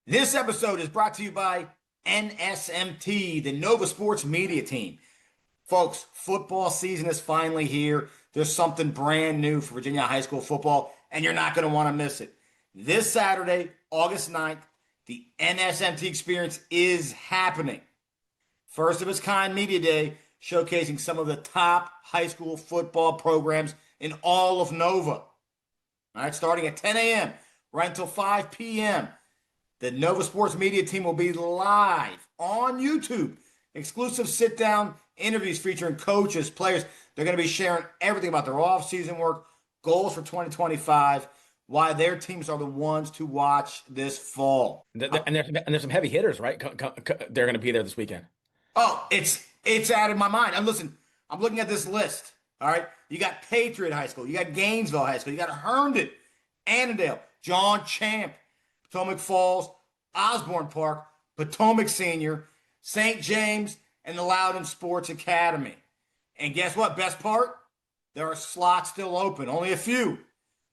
This episode is brought to you by NSMT, the Nova Sports Media Team. Folks, football season is finally here. There's something brand new for Virginia high school football, and you're not going to want to miss it. This Saturday, August 9th, the NSMT experience is happening. First of its kind media day, showcasing some of the top high school football programs in all of Nova. All right, starting at 10 a.m. right until 5 p.m. The Nova Sports Media Team will be live on YouTube. Exclusive sit-down interviews featuring coaches, players. They're going to be sharing everything about their off-season work, goals for 2025, why their teams are the ones to watch this fall. And there's some heavy hitters, right? They're going to be there this weekend. Oh, it's out of my mind. I'm looking at this list. All right, you got Patriot High School, you got Gainesville High School, you got Herndon, Annandale, John Champ, Potomac Falls, Osborne Park, Potomac Senior, St. James, and the Loudoun Sports Academy. And guess what? Best part? There are slots still open, only a few.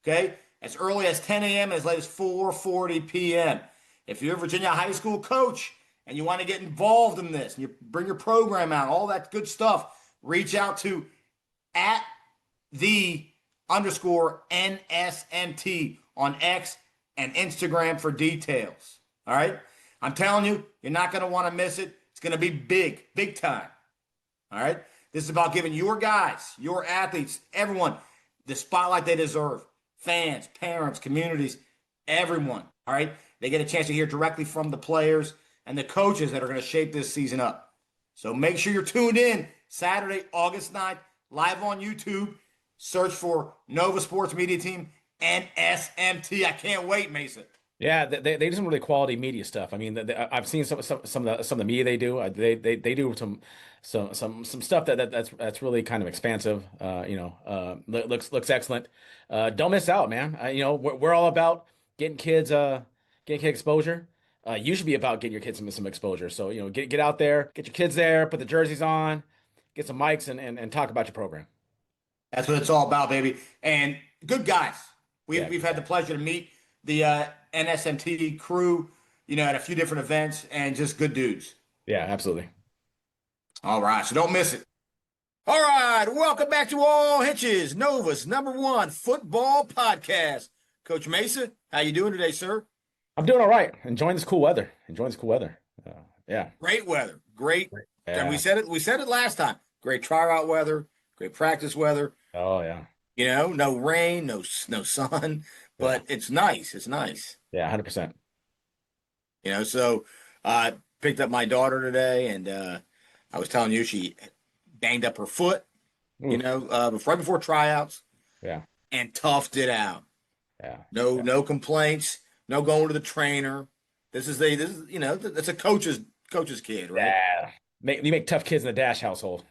Okay, as early as 10 a.m. and as late as 4:40 p.m. If you're a Virginia high school coach and you want to get involved in this, and you bring your program out, all that good stuff, reach out to @_NSMT on X and Instagram for details. All right? I'm telling you, you're not going to want to miss it. It's going to be big, big time. All right? This is about giving your guys, your athletes, everyone, the spotlight they deserve. Fans, parents, communities, everyone. All right? They get a chance to hear directly from the players and the coaches that are going to shape this season up. So make sure you're tuned in Saturday, August 9th, live on YouTube. Search for Nova Sports Media Team NSMT. I can't wait, Mason. Yeah, they do some really quality media stuff. I mean, I've seen some of the media they do. They do some stuff that's really kind of expansive. Looks excellent. Don't miss out, man. We're all about getting kid exposure. You should be about getting your kids some exposure. So get out there, get your kids there, put the jerseys on, get some mics, and talk about your program. That's what it's all about, baby. And good guys. We've had the pleasure to meet the NSMT crew, at a few different events, and just good dudes. Yeah, absolutely. All right, so don't miss it. All right, welcome back to All Hitches, Nova's #1 football podcast. Coach Mesa, how you doing today, sir? I'm doing all right. Enjoying this cool weather. Yeah. Great weather. Great. Yeah. And we said it last time. Great tryout weather, great practice weather. Oh, yeah. No rain, no sun, but it's nice. It's nice. Yeah, 100%. So I picked up my daughter today, and I was telling you she banged up her foot, right before tryouts. Yeah. And toughed it out. Yeah. No complaints. No going to the trainer. This is that's a coach's kid, right? Yeah. You make tough kids in the Dash household.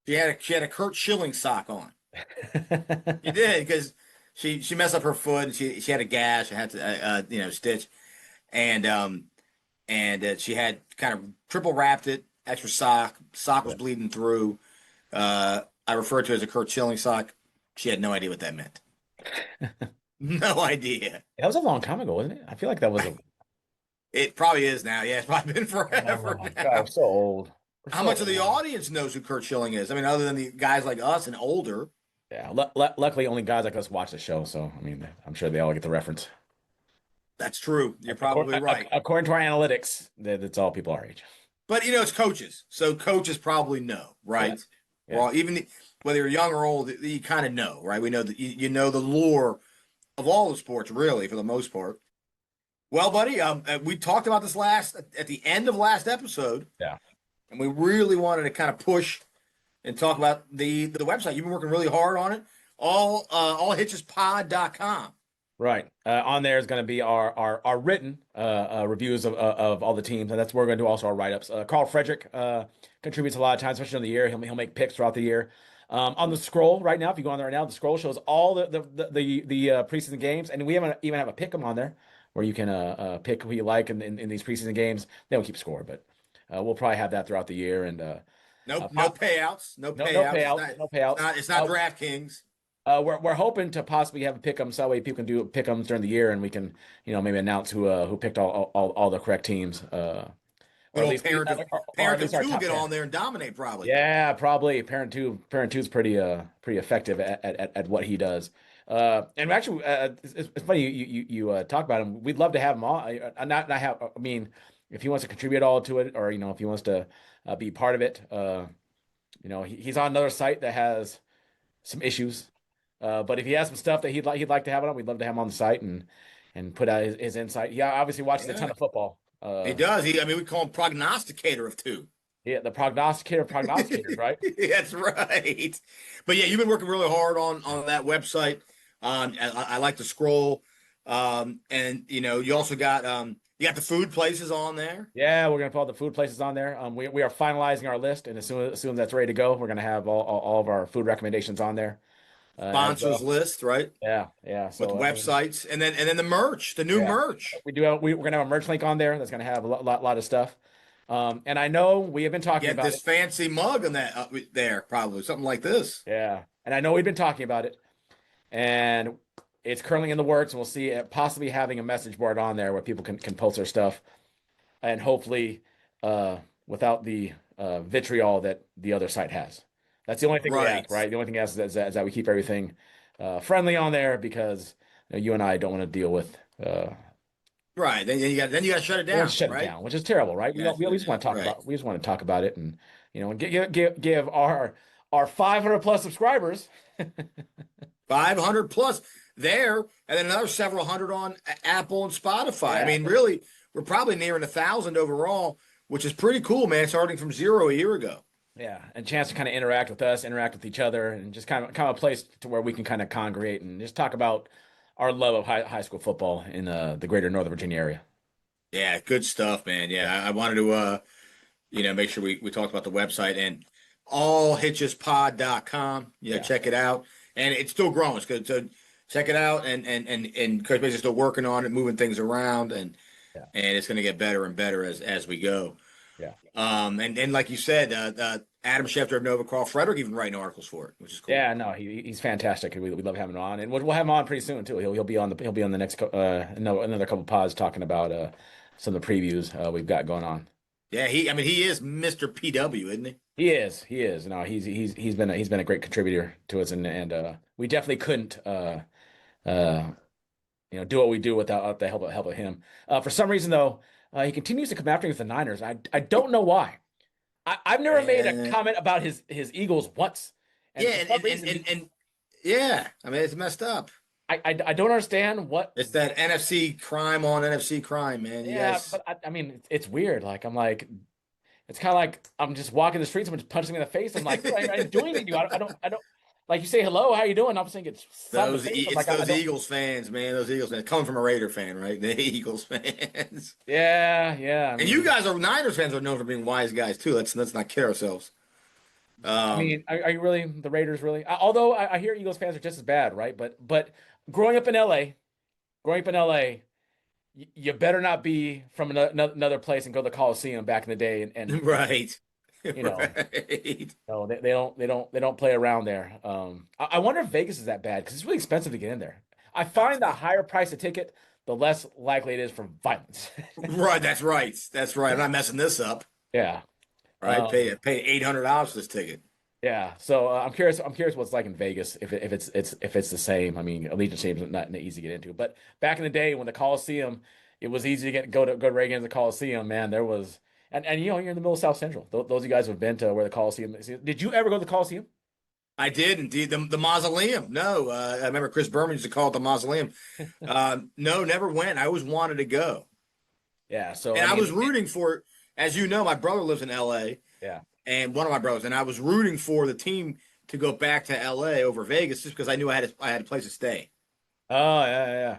She had a Kurt Schilling sock on. She did, because she messed up her foot, and she had a gash. I had to stitch, and she had kind of triple wrapped it, extra sock. Sock was bleeding through. I referred to it as a Kurt Schilling sock. She had no idea what that meant. No idea. That was a long time ago, wasn't it? I feel like that was It probably is now. Yeah, it's probably been forever now. God, I'm so old. How much of the audience knows who Kurt Schilling is? I mean, other than the guys like us and older. Yeah, luckily only guys like us watch the show, so I mean, I'm sure they all get the reference. That's true. You're probably right. According to our analytics, that's all people our age. But it's coaches, so coaches probably know, right? Yeah. Well, even whether you're young or old, you kind of know, right? We know that you know the lore of all the sports, really, for the most part. Well, buddy, we talked about this at the end of last episode. Yeah. And we really wanted to kind of push and talk about the website. You've been working really hard on it. Allhitchespod.com. Right. On there is going to be our written reviews of all the teams, and that's where we're going to do also our write-ups. Carl Frederick contributes a lot of times, especially in the year. He'll make picks throughout the year. On the scroll right now, if you go on there right now, the scroll shows all the preseason games, and we even have a pick 'em on there where you can pick who you like in these preseason games. They don't keep score, but we'll probably have that throughout the year. And no payouts. No payouts. No payouts. It's not DraftKings. We're hoping to possibly have a pick 'em so that way people can do pick 'ems during the year, and we can, maybe announce who picked all the correct teams, or Good at old least we, or at parent of least our two will top get 10. on there and dominate probably. Yeah, probably Parent two is pretty effective at what he does. And actually, it's funny you talk about him. We'd love to have him on. Not have. I mean, if he wants to contribute all to it, or if he wants to be part of it, he's on another site that has some issues. But if he has some stuff that he'd like to have it on, we'd love to have him on the site and put out his insight. Yeah, obviously watches a ton Yeah, of football. he does. I mean, we call him prognosticator of two. Yeah, the prognosticator of prognosticators, right? That's right. But yeah, you've been working really hard on that website. I like to scroll, and you also got you got the food places on there. Yeah, we're gonna put all the food places on there. We are finalizing our list, and as soon as that's ready to go, we're gonna have all of our food recommendations on there as Sponsors well. list, right? Yeah, yeah. With So websites, and then the merch, the new yeah, merch. we're gonna have a merch link on there that's gonna have a lot of stuff. And I know we have been talking Get about this it. fancy mug on that there, probably something like this. Yeah, and I know we've been talking about it, and it's currently in the works, and we'll see it possibly having a message board on there where people can post their stuff, and hopefully without the vitriol that the other site has. That's the only thing we ask, Right. right? The only thing we ask is that we keep everything friendly on there because you and I don't want to deal with Right. Then you got to shut it we want down, to shut it right? down, which is terrible, right? You got to We shut at it least down. want to talk Right. about we just want to talk about it and give our 500 plus subscribers. 500 plus there, and then another several hundred on Apple and Spotify. I Yeah, mean, really, we're probably nearing 1,000 overall, which is pretty cool, man. Starting from zero a year ago. yeah, and chance to kind of interact with us, interact with each other, and just kind of a place to where we can kind of congregate and just talk about our love of high school football in the greater Northern Virginia area. Yeah, good stuff, man. Yeah, Yeah, I wanted to make sure we talked about the website and allhitchespod.com. Yeah, yeah, check it out. And it's still growing. It's good. So check it out and Coach Mason is still working on it, moving things around yeah, and it's gonna get better and better as we go. yeah. And like you said, Adam Schefter of Nova Carl Frederick even writing articles for it, which is cool. Yeah, no, he's fantastic. We love having him on, and we'll have him on pretty soon too. He'll be on the next no another couple pods talking about some of the previews we've got going on. Yeah, he is Mr. PW, isn't he? He is. No, he's been a great contributor to us, and we definitely couldn't do what we do without the help of him. For some reason though, he continues to come after me with the Niners. I don't know why. I've never made a And comment about his Eagles once, and yeah, for some reason and yeah, I mean it's messed up. I don't understand what. It's that NFC crime on NFC crime, man. You Yeah, guys, but I mean it's weird. Like I'm like. It's kind of like I'm just walking the street, someone just punches me in the face. I'm like, I ain't doing anything to you. I don't like you say hello, how you doing? I'm saying it's slap in the face. I'm it's like, those Eagles fans, man. Those Eagles fans coming from a Raider fan, right? The Eagles fans. yeah. I And mean, you guys are Niners fans are known for being wise guys too. Let's not kid ourselves. are you really the Raiders really? Although I hear Eagles fans are just as bad, right? But growing up in LA, you better not be from another place and go to the Coliseum back in the day, and Right. you know, Right. no, they don't play around there. I wonder if Vegas is that bad because it's really expensive to get in there. I find the higher price a ticket, the less likely it is for violence. Right. That's right. That's right. I'm not messing this up. Yeah. Right. Um, Pay $800 for this ticket. yeah. So I'm curious. I'm curious what it's like in Vegas if it's the same. I mean, Allegiant Stadium's not easy to get into, but back in the day when the Coliseum, it was easy to go to Reagan the Coliseum. Man, there was and you're in the middle of South Central. Those of you guys who have been to where the Coliseum is. Did you ever go to the Coliseum? I did indeed. The mausoleum. No, I remember Chris Berman used to call it the mausoleum. No, never went. I always wanted to go. Yeah. So And I I was mean, rooting for, as you know, my brother lives in LA yeah. and one of my brothers, and I was rooting for the team to go back to LA over Vegas just because I knew I had a place to stay. Oh yeah.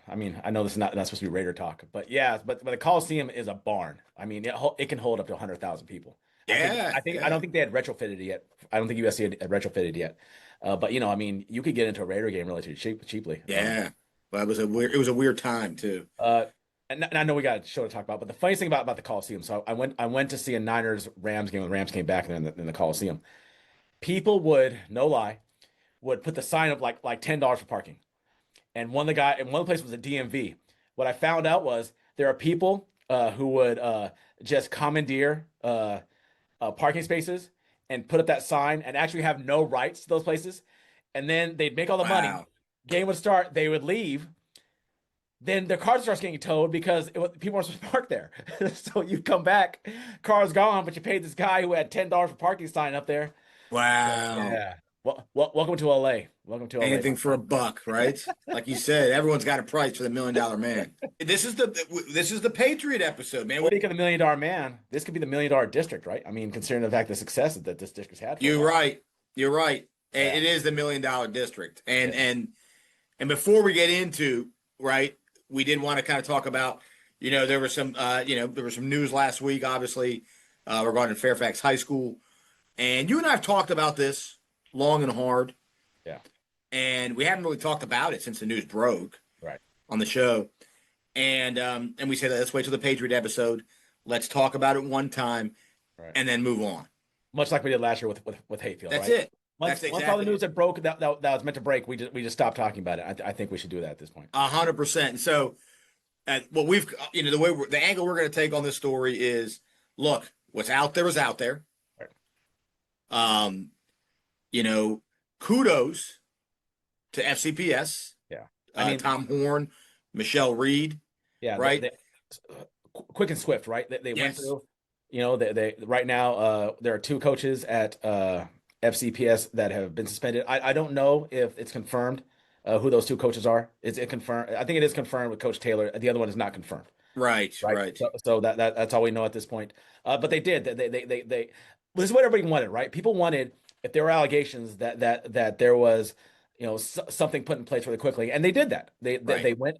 I mean, I know this is not supposed to be Raider talk, but yeah, but the Coliseum is a barn. I mean, it can hold up to 100,000 people. Yeah, I yeah, don't think they had retrofitted it yet. I don't think USC had retrofitted yet. But I mean, you could get into a Raider game relatively cheaply. yeah. But it was a weird time too. Uh, and I know we got a show to talk about, but the funniest thing about the Coliseum. So I went to see a Niners Rams game when the Rams came back in the Coliseum. People would, no lie, would put the sign up like $10 for parking. And one place was a DMV. What I found out was there are people who would just commandeer parking spaces and put up that sign and actually have no rights to those places. And then they'd make all the money. Wow. Game would start. They would leave. Then their car starts getting towed because people weren't supposed to park there. So you come back, car's gone, but you paid this guy who had $10 for parking sign up there. Wow. Yeah. Welcome to LA. Welcome to LA. Anything for a buck, right? Like you said, everyone's got a price for the $1 Million Man. This is the Patriot episode, man. Speaking of the $1 Million Man, this could be the $1 Million District, right? I mean, considering the fact the success that this district's had. You're right. You're right. Yeah. It is the $1 Million District. And before we get into, right, we did want to kind of talk about, there was some news last week, obviously, regarding Fairfax High School. And you and I have talked about this long and hard. Yeah. And we haven't really talked about it since the news broke on the show. And we said, let's wait till the Patriot episode. Let's talk about it one time and then move on. Much like we did last year with Hayfield. That's right? it. Once all the news that broke that was meant to break, we just stopped talking about it. I think we should do that at this point. 100%. And so, the angle we're going to take on this story is, look, what's out there is out there. Right. Kudos to FCPS. Yeah. I mean, Tom Horn, Michelle Reed. Yeah. Right. Quick and swift, right? They went Yes. through. They right now there are 2 coaches at FCPS that have been suspended. I don't know if it's confirmed who those 2 coaches are. Is it confirmed? I think it is confirmed with Coach Taylor. The other one is not confirmed. Right. So that's all we know at this point. But they did. They this is what everybody wanted, right? People wanted, if there were allegations that there was, something put in place really quickly, and they did that. They went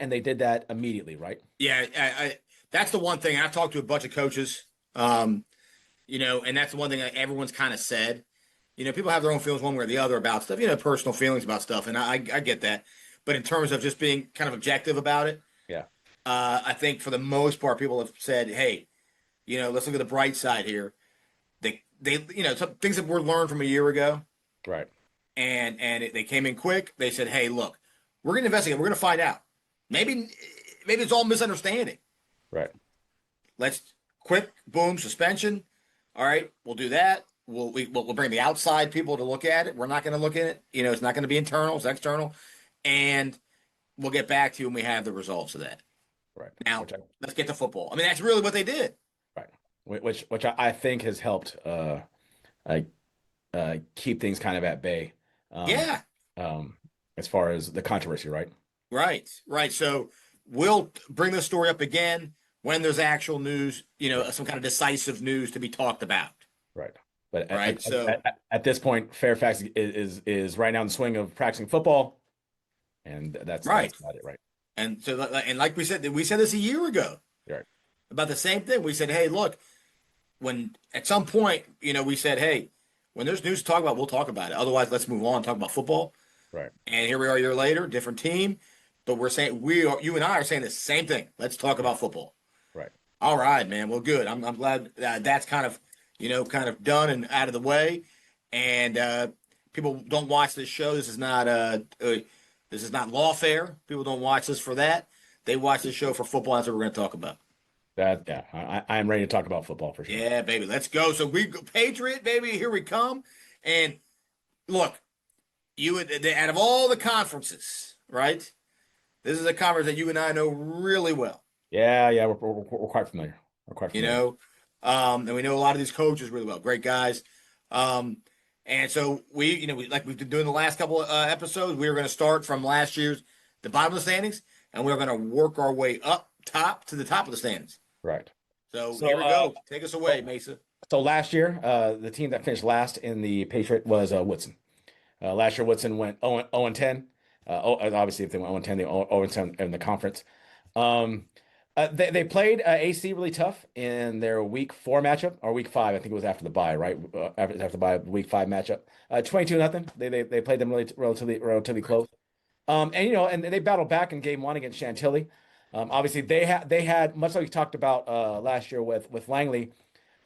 and they did that immediately, right? Yeah, that's the one thing. I've talked to a bunch of coaches, and that's the one thing that everyone's kind of said. People have their own feelings one way or the other about stuff, personal feelings about stuff, and I get that. But in terms of just being kind of objective about it, yeah, I think for the most part, people have said, hey, let's look at the bright side here. They some things that were learned from a year ago, right? And they came in quick. They said, hey, look, we're going to investigate. We're going to find out. Maybe it's all misunderstanding. Right. Let's quick boom suspension. All right, we'll do that. We'll bring the outside people to look at it. We're not going to look at it. It's not going to be internal. It's external, and we'll get back to you when we have the results of that. Right. Now, let's get to football. I mean, that's really what they did. Right. Which I think has helped keep things kind of at bay. As far as the controversy, right? Right. So we'll bring this story up again when there's actual news, some kind of decisive news to be talked about. Right. But so at this point, Fairfax is right now in the swing of practicing football, and that's about it, right? And so, and like we said this a year ago, right? About the same thing. We said, hey, look, when at some point, we said, hey, when there's news to talk about, we'll talk about it. Otherwise, let's move on and talk about football. Right. And here we are a year later, different team, but we're saying you and I are saying the same thing. Let's talk about football. Right. All right, man. Well, good. I'm glad that's kind of done and out of the way. And people don't watch this show. This is not lawfare. People don't watch this for that. They watch this show for football. That's what we're going to talk about. I am ready to talk about football for sure. Yeah, baby. Let's go. So we go Patriot, baby. Here we come. And look, out of all the conferences, right? This is a conference that you and I know really well. Yeah, we're quite familiar. We're quite familiar. And we know a lot of these coaches really well. Great guys. And so we like we've been doing the last couple of episodes, we are going to start from last year's the bottom of the standings, and we're going to work our way up top to the top of the standings. Right. So here we go. Take us away, Mesa. So last year, the team that finished last in the Patriot was Woodson. Last year, Woodson went 0-10. Obviously, if they went 0-10, they 0-10 in the conference. They played AC really tough in their week 4 matchup, or week 5. I think it was after the bye, right? After the bye, week 5 matchup. 22-0. They played them relatively close. And they battled back in game 1 against Chantilly. Obviously, they had much like we talked about last year with Langley.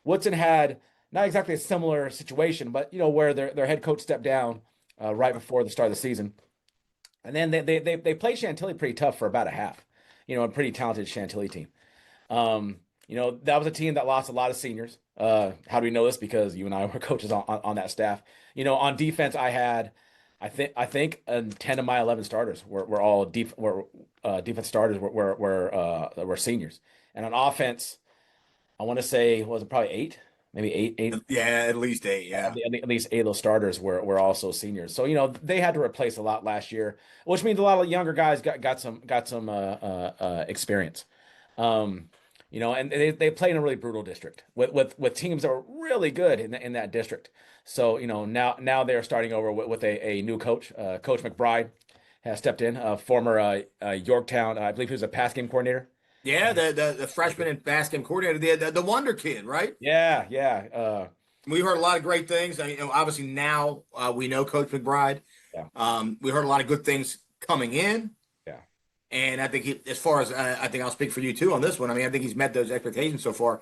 Woodson had not exactly a similar situation, but where their head coach stepped down right before the start of the season. And then they played Chantilly pretty tough for about a half. A pretty talented Chantilly team. That was a team that lost a lot of seniors. How do we know this? Because you and I were coaches on that staff. On defense, I think 10 of my 11 starters were all defense starters were seniors. And on offense, I want to say, was it probably eight, maybe eight. Yeah, at least 8. Yeah, At least eight of those starters were also seniors. So they had to replace a lot last year, which means a lot of younger guys got some experience. And they play in a really brutal district with teams that were really good in that district. So now they're starting over with a new coach. Coach McBride has stepped in, former Yorktown, I believe he was a pass game coordinator. yeah. The freshman and basket coordinator, the wonder kid, right? Yeah. We heard a lot of great things. Obviously now we know Coach McBride. Yeah. We heard a lot of good things coming in. Yeah. And I think as far as I think I'll speak for you too on this one. I think he's met those expectations so far.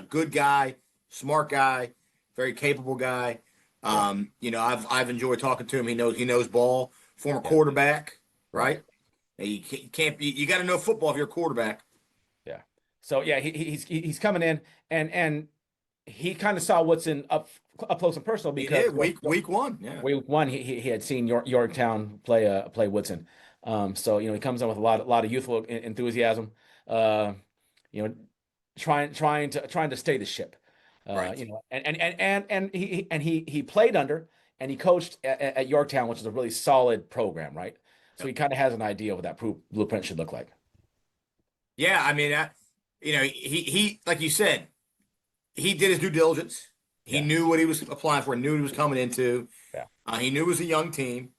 Good guy, smart guy, very capable guy. I've enjoyed talking to him. He knows ball. Former quarterback, right? You can't be. You got to know football if you're a quarterback. Yeah. So yeah, he's coming in and he kind of saw Woodson up close and personal because he did. Week one. Yeah. Week one, he had seen Yorktown play Woodson. So he comes in with a lot of youthful enthusiasm. Trying to stay the ship. Right. And he played under and he coached at Yorktown, which is a really solid program, right? So he kind of has an idea of what that blueprint should look like. Yeah, he like you said, he did his due diligence. He knew what he was applying for, knew what he was coming into. Yeah. He knew it was a young team,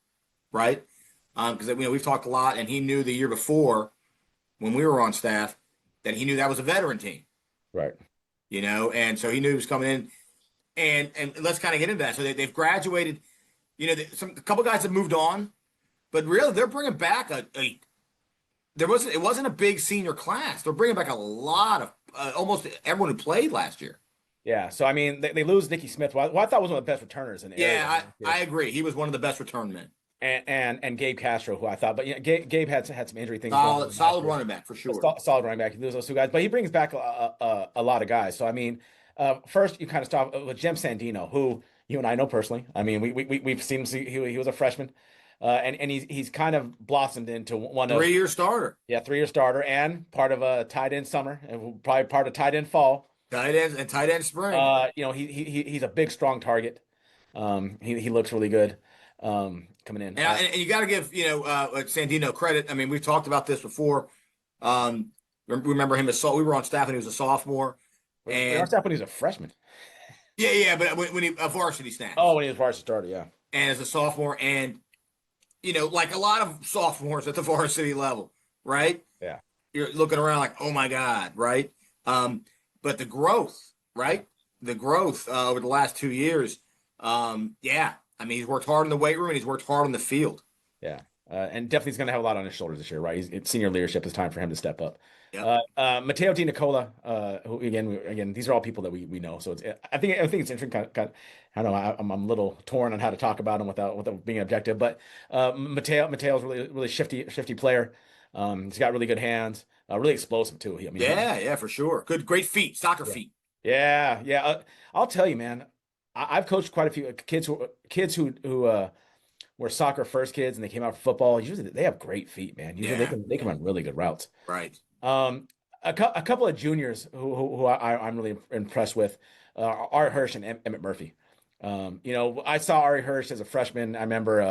right? Because we've talked a lot, and he knew the year before when we were on staff that he knew that was a veteran team. Right. And so he knew he was coming in, and let's kind of get into that. So they've graduated. A couple guys have moved on, but really they're bringing back it wasn't a big senior class. They're bringing back a lot of almost everyone who played last year. Yeah. So they lose Nicky Smith, who I thought was one of the best returners in the area. Yeah, I agree. He was one of the best return men. And Gabe Castro, who I thought, but Gabe had some injury things. Solid running back for sure. Solid running back. You lose those two guys, but he brings back a lot of guys. So first you kind of start with Jim Sandino, who you and I know personally. We've seen he was a freshman, and he's kind of blossomed into one of 3-year starter. Yeah, 3-year starter and part of a tight end summer and probably part of tight end fall. Tight ends and tight end spring. He's a big, strong target. He looks really good. Coming in. And you got to give, Sandino credit. We've talked about this before. Remember him we were on staff when he was a sophomore. And our staff when he was a freshman. Yeah, but when he a varsity snap. Oh, when he was varsity starter, yeah. And as a sophomore, and like a lot of sophomores at the varsity level, right? Yeah. You're looking around like, oh my God, right? But the growth, right? The growth over the last 2 years, he's worked hard in the weight room and he's worked hard on the field. Yeah. And definitely he's going to have a lot on his shoulders this year, right? It's senior leadership. It's time for him to step up. Yep. Matteo Di Nicola, who again, these are all people that we know. So I think it's interesting. I don't know. I'm a little torn on how to talk about him without being objective. But Mateo's really shifty player. He's got really good hands. Really explosive too. Yeah, for sure. Great feet, soccer feet. Yeah. I'll tell you, man. I've coached quite a few kids who were soccer first kids and they came out for football. Usually they have great feet, man. Usually they can run really good routes. Right. A couple of juniors who I'm really impressed with Ari Hirsch and Emmett Murphy. I saw Ari Hirsch as a freshman. I remember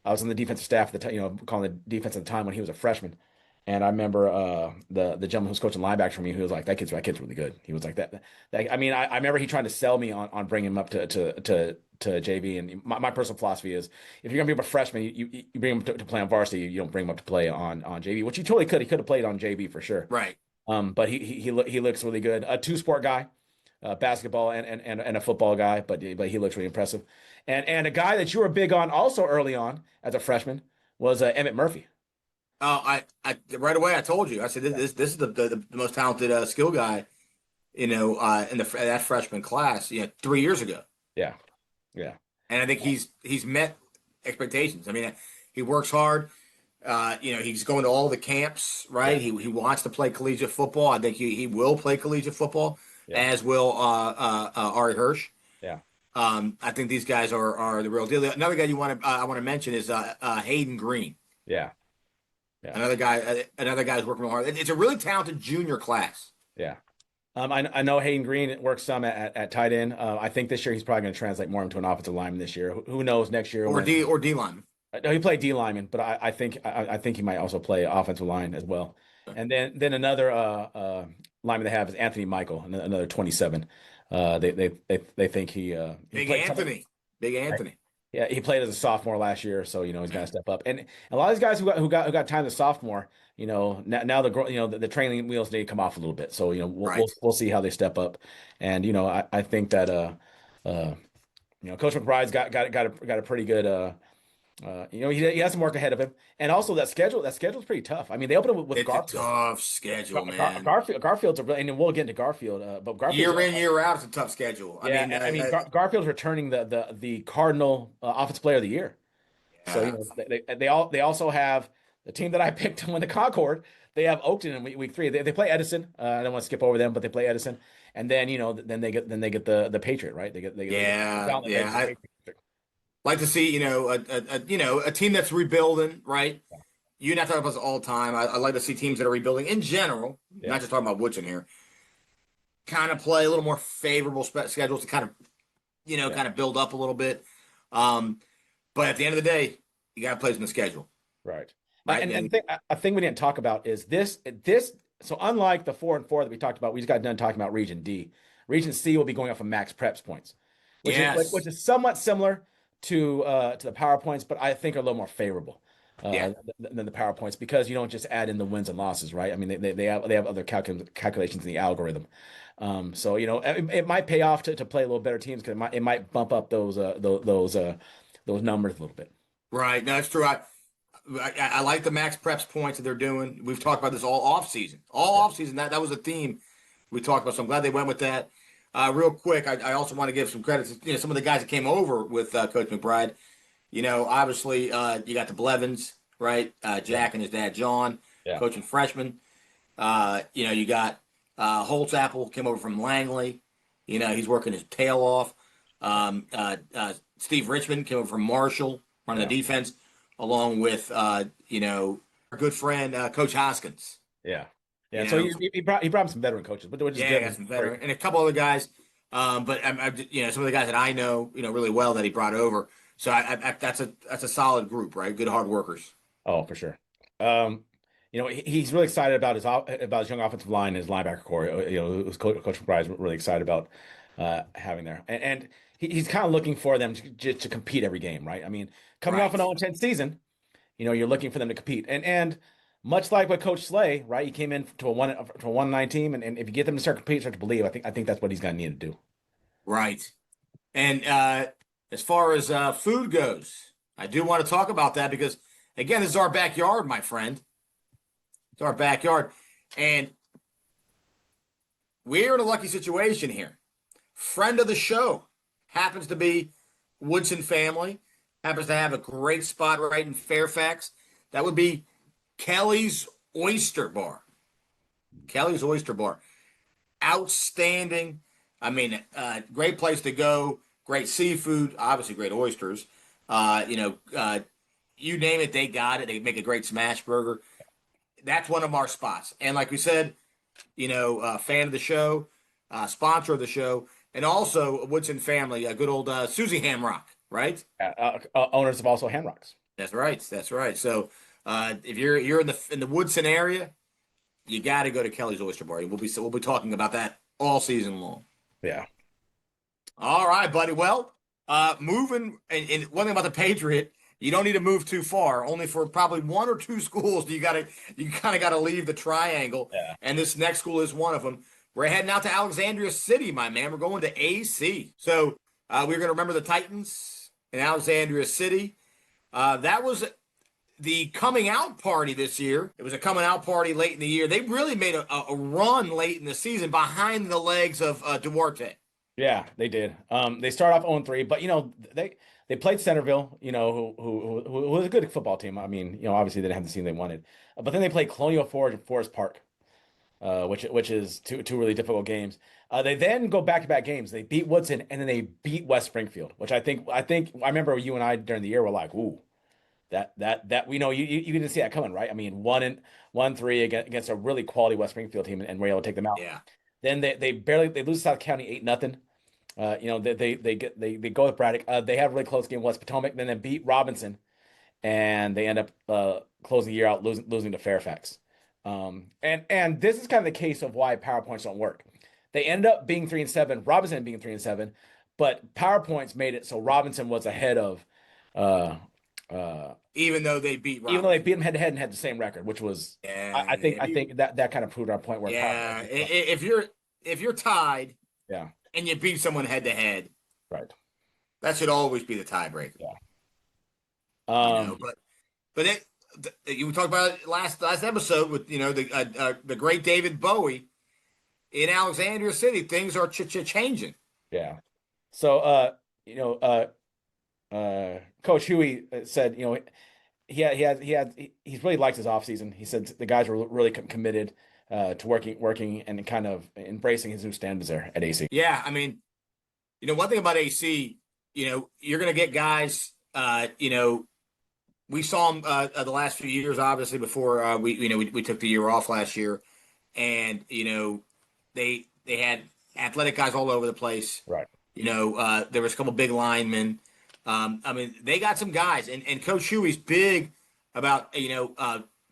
I was on the defensive staff at the time, calling the defense at the time when he was a freshman. And I remember the gentleman who was coaching linebacker for me, who was like, that kid's really good. He was like that. I remember he tried to sell me on bringing him up to JV. And my personal philosophy is, if you're gonna be a freshman, you bring him to play on varsity. You don't bring him up to play on JV, which he totally could. He could have played on JV for sure. Right. But he looks really good. A two-sport guy, basketball and a football guy. But he looks really impressive. And a guy that you were big on also early on as a freshman was Emmett Murphy. I right away I told you. I said this is the most talented skill guy, in that freshman class, 3 years ago. Yeah. And I think he's met expectations. I mean, he works hard. He's going to all the camps, right? Yeah. He wants to play collegiate football. I think he will play collegiate football, Yeah. as will Ari Hirsch. Yeah. I think these guys are the real deal. Another guy I want to mention is Hayden Green. Yeah. Yeah. Another guy who's working hard. It's a really talented junior class. Yeah. I know Hayden Green works some at tight end. I think this year he's probably going to translate more into an offensive lineman this year. Who knows next year? Or D lineman. No, he played D lineman, but I think he might also play offensive line as well. And then another lineman they have is Anthony Michael, another 27. They think he Big Anthony. Big Anthony. Yeah, he played as a sophomore last year, so he's got to step up. And a lot of these guys who got time as a sophomore, now the training wheels need to come off a little bit. So we'll see how they step up. And I think that Coach McBride's got a pretty good he has some work ahead of him, and also that schedule's pretty tough. I mean, they open it with Garfield. A tough schedule, man. Garfield's and we'll get into Garfield, but Garfield year in year out is a tough schedule. Garfield's returning the Cardinal Offensive Player of the Year. Yeah. So they also have the team that I picked to win the Concord. They have Oakton in week 3. They play Edison. I don't want to skip over them, but they play Edison, and then then they get the Patriot, right? I like to see a team that's rebuilding, right? Yeah. You're not talking about this all the time. I like to see teams that are rebuilding in general, not just talking about Woodson here, kind of play a little more favorable schedules to kind of build up a little bit. But at the end of the day, you got to play in the schedule. Right. And a thing we didn't talk about is this. So unlike the 4 and 4 that we talked about, we just got done talking about Region D. Region C will be going off of max preps points, which is somewhat similar to the PowerPoints, but I think are a little more favorable than the PowerPoints, because you don't just add in the wins and losses, right? I mean, they have other calculations in the algorithm. So it might pay off to play a little better teams, because it might bump up those numbers a little bit. Right. No, that's true. I like the max preps points that they're doing. We've talked about this all off season. That was a theme we talked about. So I'm glad they went with that. Real quick, I also want to give some credit to some of the guys that came over with Coach McBride. Obviously, you got the Blevins, right? Jack and his dad John, coaching freshmen. You got Holtzapple came over from Langley. He's working his tail off. Steve Richmond came over from Marshall, running the defense, along with our good friend Coach Hoskins. Yeah. Yeah, so he brought some veteran coaches, but got some veteran and a couple other guys. But some of the guys that I know, really well that he brought over. So that's a solid group, right? Good hard workers. Oh, for sure. He's really excited about his young offensive line and his linebacker core. Coach McBride's really excited about having there, and he's kind of looking for them to compete every game, right? I mean, coming off an 0-10 season, you're looking for them to compete, and much like with Coach Slay, right? He came in to a 1-9 team, and if you get them to start competing, start to believe, I think that's what he's going to need to do. Right. And as far as food goes, I do want to talk about that because, again, this is our backyard, my friend. It's our backyard, and we're in a lucky situation here. Friend of the show happens to be Woodson family. Happens to have a great spot right in Fairfax. That would be Kelly's Oyster Bar. Kelly's Oyster Bar. Outstanding. I mean, great place to go. Great seafood. Obviously, great oysters. You name it, they got it. They make a great smash burger. That's one of our spots. And like we said, fan of the show, sponsor of the show, and also a Woodson family, a good old Susie Hamrock, right? Owners of also Hamrocks. That's right. So if you're in the Woodson area, you got to go to Kelly's Oyster Bar. We'll be talking about that all season long. Yeah. All right, buddy. Well, moving and one thing about the Patriot, you don't need to move too far. Only for probably 1 or 2 schools you kind of got to leave the triangle. Yeah. And this next school is one of them. We're heading out to Alexandria City, my man. We're going to AC. So we're going to remember the Titans in Alexandria City. That was the coming out party this year. It was a coming out party late in the year. They really made a run late in the season behind the legs of Duarte. Yeah, they did. They started off 0-3, but They played Centerville, who was a good football team. I mean, obviously they didn't have the team they wanted, but then they played Colonial Forge and Forest Park, which is two really difficult games. They then go back-to-back games. They beat Woodson and then they beat West Springfield, which I remember you and I during the year were like, ooh, that we know you didn't see that coming, right? I mean, 1-3 against a really quality West Springfield team, and we're able to take them out. Yeah. Then they lose to South County 8-0. They go with Braddock. They have a really close game West Potomac, then they beat Robinson, and they end up closing the year out losing to Fairfax. And this is kind of the case of why PowerPoints don't work. They ended up being 3-7, Robinson being 3-7, but PowerPoints made it so Robinson was ahead of even though they beat Robinson. Even though they beat them head to head and had the same record, which was I think that kind of proved our point where if you're tied and you beat someone head to head, right, that should always be the tiebreaker. But you talked about it last episode with the great David Bowie in Alexandria City. Things are changing. Yeah. So Coach Huey said he's really liked his offseason. He said the guys were really committed to working and kind of embracing his new standards there at AC. Yeah, I mean, one thing about AC, you're going to get guys. We saw them the last few years, obviously before we took the year off last year, and they had athletic guys all over the place. Right. There was a couple big linemen. I mean, they got some guys, and Coach Huey's big about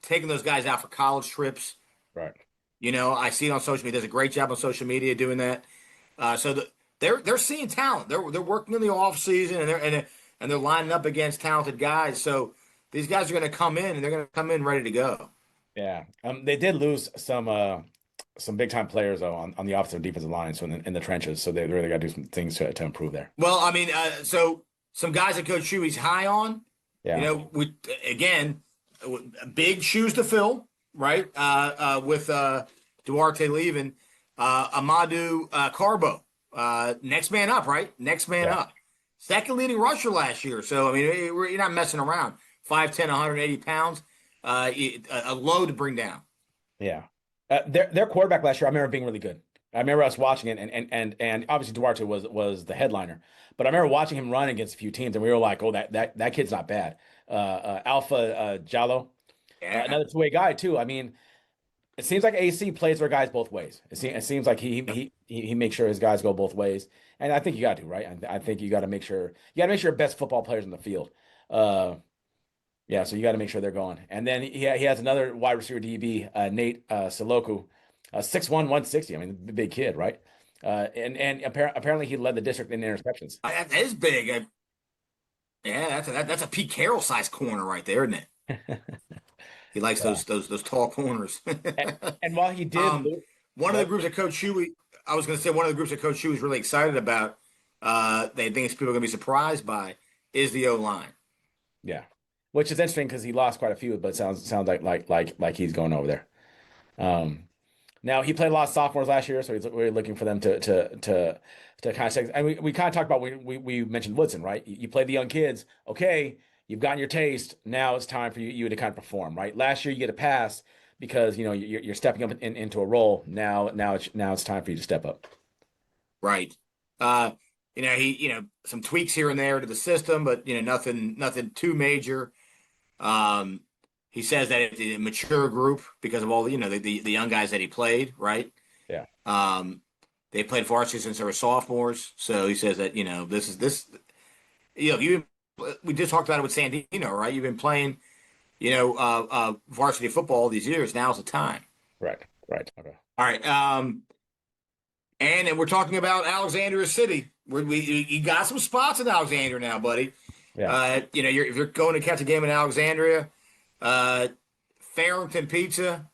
taking those guys out for college trips. Right. I see it on social media. Does a great job on social media doing that. So they're seeing talent. They're working in the off season, and they're lining up against talented guys. So these guys are going to come in, and they're going to come in ready to go. Yeah. They did lose some big time players though on the offensive and defensive line, so in the trenches. So they really got to do some things to improve there. Well, I mean, so some guys that Coach Huey's high on. Yeah. Big shoes to fill, right? With Duarte leaving, Amadou Carbo, next man up, right? Next man up. Second leading rusher last year. So, I mean, you're not messing around. 5'10", 180 pounds, a load to bring down. Yeah. Their quarterback last year, I remember being really good. I remember us watching it, and obviously Duarte was the headliner. But I remember watching him run against a few teams, and we were like, oh, that kid's not bad. Alpha Jallo, another two-way guy too. I mean, it seems like AC plays their guys both ways. It seems like he makes sure his guys go both ways, and I think you got to, right? I think you got to make sure your best football players in the field. Yeah, so you got to make sure they're going. And then he has another wide receiver DB, Nate Siloku, 6'1", 160. I mean, big kid, right? And apparently he led the district in interceptions. That is big. That's a Pete Carroll sized corner right there, isn't it? He likes those tall corners. and while he did, one of the groups that Coach Huey, I was going to say one of the groups that Coach Huey is really excited about, they think people are going to be surprised by, is the O-line. Yeah, which is interesting because he lost quite a few, but it sounds like he's going over there. Now he played a lot of sophomores last year, so we're looking for them to kind of say. And we kind of talked about we mentioned Woodson, right? You play the young kids, okay. You've gotten your taste. Now it's time for you to kind of perform, right? Last year you get a pass because you're stepping up into a role. Now it's time for you to step up. Right. He some tweaks here and there to the system, but nothing too major. He says that it's a mature group because of all the young guys that he played, right? Yeah. They played varsity since they were sophomores, so he says that we just talked about it with Sandino, right? You've been playing, varsity football all these years. Now's the time. Right. Okay. All right. And we're talking about Alexandria City. You got some spots in Alexandria now, buddy. Yeah. If you're going to catch a game in Alexandria, Farrington Pizza,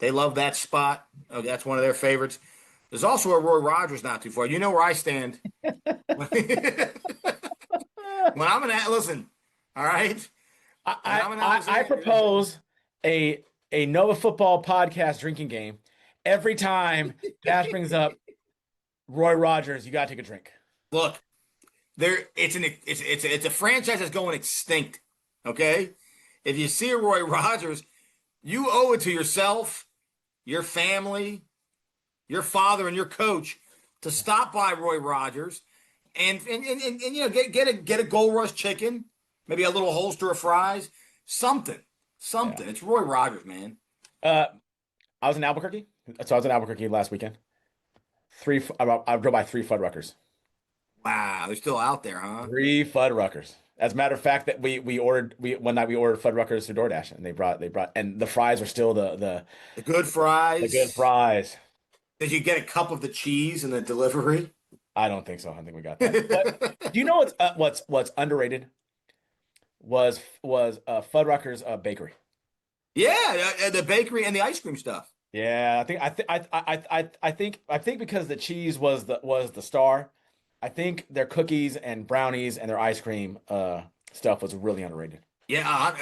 they love that spot. Oh, that's one of their favorites. There's also a Roy Rogers not too far. You know where I stand. When I'm listen, all right. I propose a Nova Football podcast drinking game. Every time Cash brings up Roy Rogers, you got to take a drink. Look, it's a franchise that's going extinct. Okay, if you see a Roy Rogers, you owe it to yourself, your family, your father, and your coach to stop by Roy Rogers and get a Gold Rush chicken, maybe a little holster of fries, something. Yeah. It's Roy Rogers, man. I was in Albuquerque. So I was in Albuquerque last weekend. I drove by three Fuddruckers. Wow, they're still out there, huh? Three Fuddruckers. As a matter of fact, that we ordered one night we ordered Fuddruckers through DoorDash, and they brought and the fries were still The good the fries. good fries. Did you get a cup of the cheese in the delivery? I don't think so. I don't think we got that. But do you know what's underrated was Fuddruckers bakery. Yeah, the bakery and the ice cream stuff. Yeah, I think because the cheese was the star. I think their cookies and brownies and their ice cream stuff was really underrated. Yeah,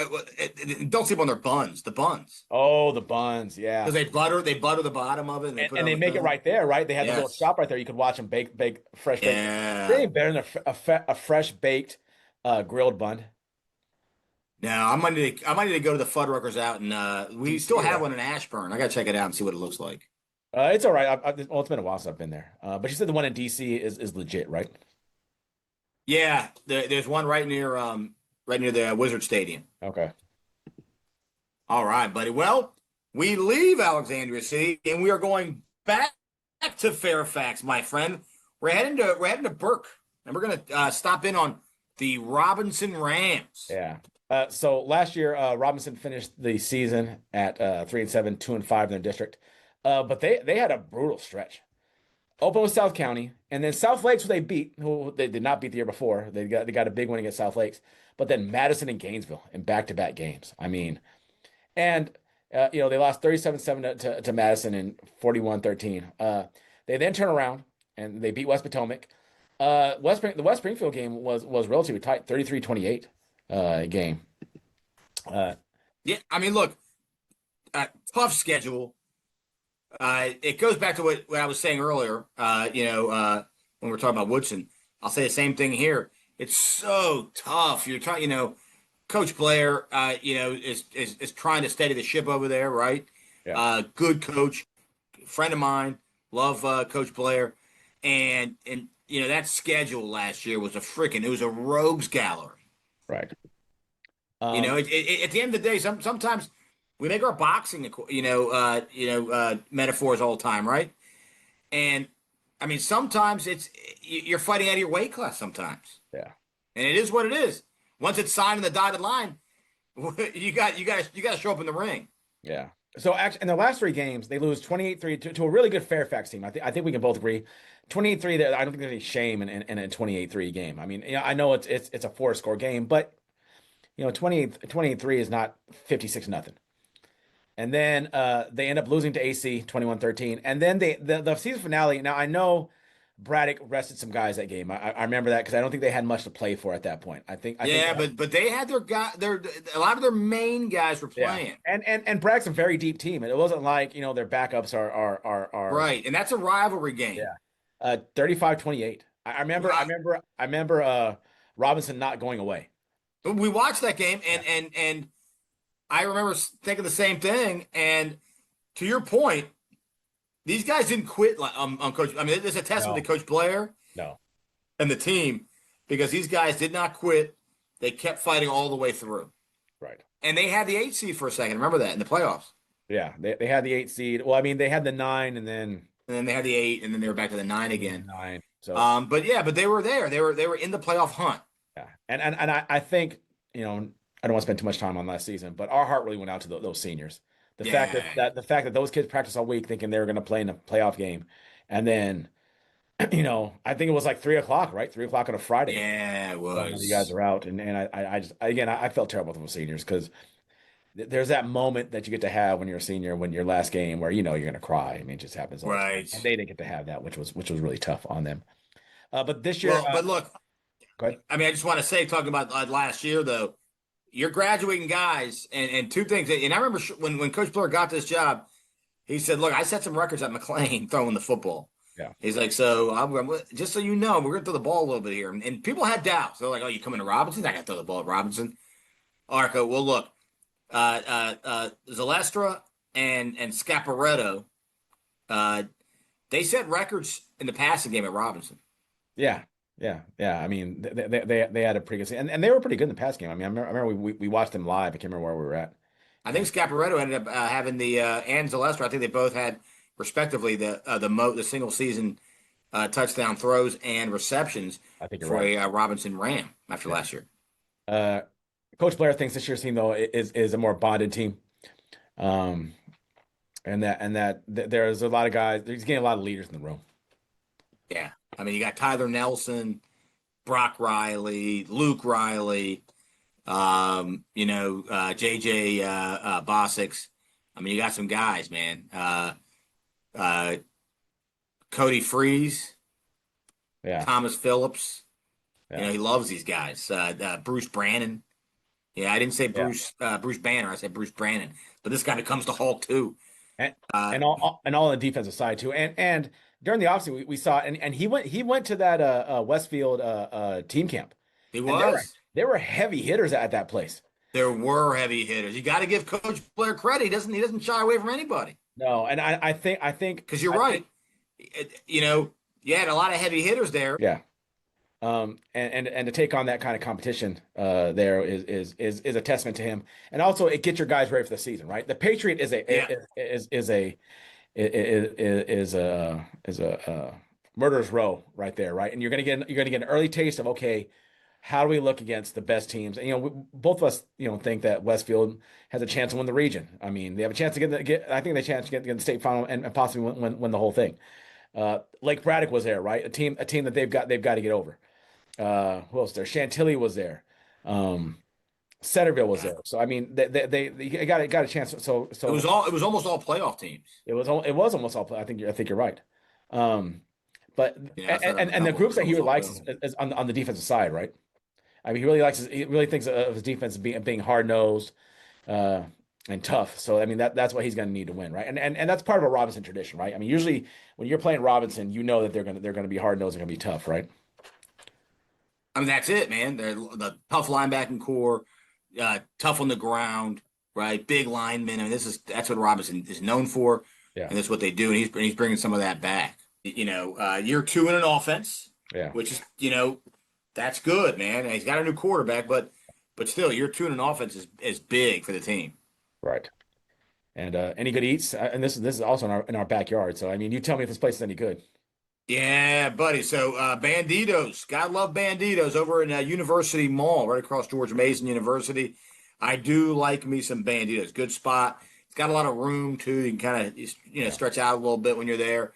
don't sleep on their buns. The buns, Oh, the buns, yeah. because they butter the bottom of it and they put it And on they the make it bun. right there, right? They had the little Yes. shop right there. You could watch them bake fresh baked. Yeah. They ain't better than a fresh baked grilled bun. Now I might need to go to the Fuddruckers out, and we still have one in Ashburn. I gotta check it out and see what it looks like. It's all right. Well, it's been a while since I've been there. But you said the one in DC is legit, right? Yeah, there's one right near the Wizard Stadium. Okay. All right, buddy. Well, we leave Alexandria City and we are going back to Fairfax, my friend. We're heading to Burke, and we're gonna stop in on the Robinson Rams. Yeah. So last year, Robinson finished the season at 3-7, 2-5 in their district. But they had a brutal stretch. Open with South County, and then South Lakes, who they beat, who they did not beat the year before. They got a big win against South Lakes, but then Madison and Gainesville in back-to-back games. I mean, and they lost 37-7 to Madison and 41-13. They then turn around and they beat West Potomac. The West Springfield game was relatively tight, 33-28 game. Yeah, I mean, look, tough schedule. It goes back to what I was saying earlier. When we're talking about Woodson, I'll say the same thing here. It's so tough. You're trying, Coach Blair, is trying to steady the ship over there, right? Yeah. Good coach, friend of mine, love Coach Blair, and that schedule last year was it was a rogues gallery. Right. At the end of the day, sometimes we make our boxing, metaphors all the time, right? And I mean, sometimes you're fighting out of your weight class sometimes, Yeah. and it is what it is. Once it's signed in the dotted line, you got to show up in the ring. Yeah. So actually, in the last three games, they lose 28-3 to a really good Fairfax team. I think we can both agree. 28-3. I don't think there's any shame in a 28-3 game. I mean, I know it's a 4-score game, but 28-3 is not 56-0. And then they end up losing to AC 21-13. And then the season finale. Now I know Braddock rested some guys that game. I remember that because I don't think they had much to play for at that point. I think but they had a lot of their main guys were playing. Yeah. And Braddock's a very deep team. And it wasn't like, their backups are right. And that's a rivalry game. Yeah. 35-28. I remember Robinson not going away. We watched that game and I remember thinking the same thing. And to your point, these guys didn't quit on Coach. I mean, there's a testament to Coach Blair and the team, because these guys did not quit. They kept fighting all the way through. Right. And they had the 8 seed for a second. Remember that in the playoffs. Yeah, they had the 8 seed. Well, I mean, they had the 9 and then they had the 8, and then they were back to the 9 again. 9. So but they were there. They were in the playoff hunt. Yeah. And I think, I don't want to spend too much time on last season, but our heart really went out to those seniors. The fact that those kids practiced all week thinking they were going to play in a playoff game, and then, I think it was like 3:00, right? 3:00 on a Friday. Yeah, it was. You guys are out, and I felt terrible for those seniors because there's that moment that you get to have when you're a senior, when your last game, where you're going to cry. I mean, it just happens. Right. And they didn't get to have that, which was really tough on them. But this year, but look, go ahead. I mean, I just want to say, talking about last year though. You're graduating guys, and two things. And I remember when Coach Blair got this job, he said, "Look, I set some records at McLean throwing the football." Yeah. He's like, so just so you know, we're gonna throw the ball a little bit here, and people had doubts. They're like, oh, you coming to Robinson? I gotta throw the ball at Robinson. Arco, well, look, Zalestra and Scaparetto, they set records in the passing game at Robinson. Yeah. Yeah. I mean, they had a pretty good and they were pretty good in the past game. I mean, I remember we watched them live. I can't remember where we were at. I think Scaparetto ended up having the and Zalestra. I think they both had respectively the single season touchdown throws and receptions I think you're for right. a Robinson Ram after Yeah. last year. Uh, Coach Blair thinks this year's team though is a more bonded team. Um, and there's a lot of guys. He's getting a lot of leaders in the room. Yeah, I mean you got Tyler Nelson, Brock Riley, Luke Riley, JJ Bosix. I mean you got some guys, man. Uh, Cody Freeze, Yeah. Thomas Phillips. Yeah. He loves these guys. Bruce Brannon. Yeah, I didn't say Yeah. Bruce Banner. I said Bruce Brannon. But this guy becomes the Hulk too. And, Uh, and all on the defensive side too. And during the offseason we saw and he went to that Westfield team camp. he And was. there were heavy hitters at that place. There were heavy hitters. You got to give Coach Blair credit. He doesn't shy away from anybody. No, and I think Because you're right. You had a lot of heavy hitters there. yeah. And to take on that kind of competition there is a testament to him, and also it gets your guys ready for the season, right? The Patriot is a murderer's row right there, right? And you're gonna get an early taste of okay, how do we look against the best teams? And both of us think that Westfield has a chance to win the region. I mean, they have a chance to get I think they have a chance to get the state final and possibly win the whole thing. Lake Braddock was there, right? A team that they've got to get over. Who else there? Chantilly was there. Centerville was there. So I mean, they got a chance. So it was almost all playoff teams. It was almost all. I think you're right. But and the groups that he really likes is on the defensive side, right? I mean, he really thinks of his defense being hard nosed, and tough. So I mean that's what he's going to need to win, right? And that's part of a Robinson tradition, right? I mean, usually when you're playing Robinson, that they're going to be hard nosed and going to be tough, right? I mean, that's it, man. They're the tough linebacking core, tough on the ground, right? Big linemen. I mean, that's what Robinson is known for, Yeah. and that's what they do. And he's bringing some of that back. Year two in an offense, Yeah. which is that's good, man. And he's got a new quarterback, but still, year two in an offense is big for the team. Right. And any good eats, and this is also in our backyard. So I mean, you tell me if this place is any good. Yeah, buddy. So Banditos, God love Banditos over in University Mall, right across George Mason University. I do like me some Banditos. Good spot. It's got a lot of room too. You can kind of stretch out a little bit when you're there.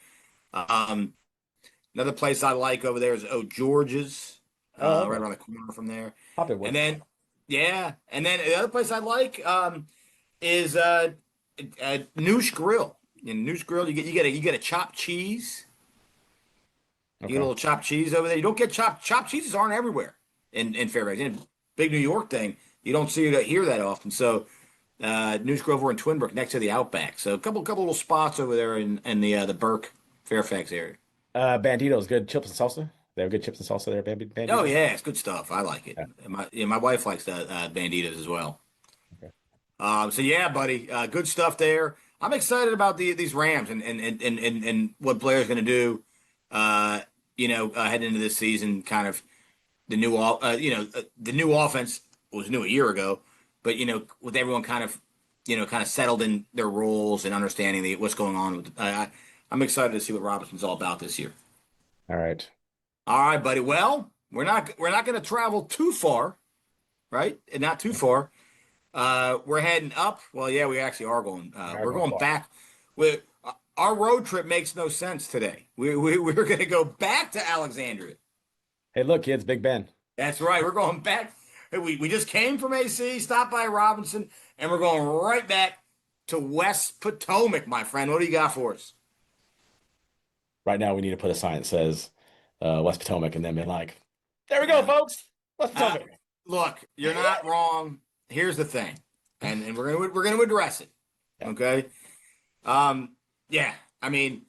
Another place I like over there is George's, right around the corner from there. And then the other place I like is Noosh Grill. In Noosh Grill, you get a chopped cheese. Okay. You get a little chopped cheese over there. You don't get chopped cheeses aren't everywhere in Fairfax. In a big New York thing, you don't hear that often. So News Grove over in Twinbrook next to the Outback. So a couple little spots over there in the Burke Fairfax area. Bandito's good chips and salsa. They have good chips and salsa there, Bandito. Oh yeah, it's good stuff. I like it. Yeah. My wife likes the Banditos as well. Okay. So yeah, buddy, good stuff there. I'm excited about these Rams and what Blair's going to do. Heading into this season, kind of the new the new offense was new a year ago, but with everyone kind of settled in their roles and understanding what's going on with. I'm excited to see what Robinson's all about this year. All right, buddy. Well, we're not going to travel too far, right? And not too far. We're heading up. Well, yeah, we actually are going. We're going back. Our road trip makes no sense today. We're going to go back to Alexandria. Hey, look, kids, Big Ben. That's right. We're going back. We just came from AC, stopped by Robinson, and we're going right back to West Potomac, my friend. What do you got for us? Right now, we need to put a sign that says West Potomac, and then be like, "There we go, folks. West Potomac." Look, you're not wrong. Here's the thing, and we're gonna address it. Okay. Yeah, I mean,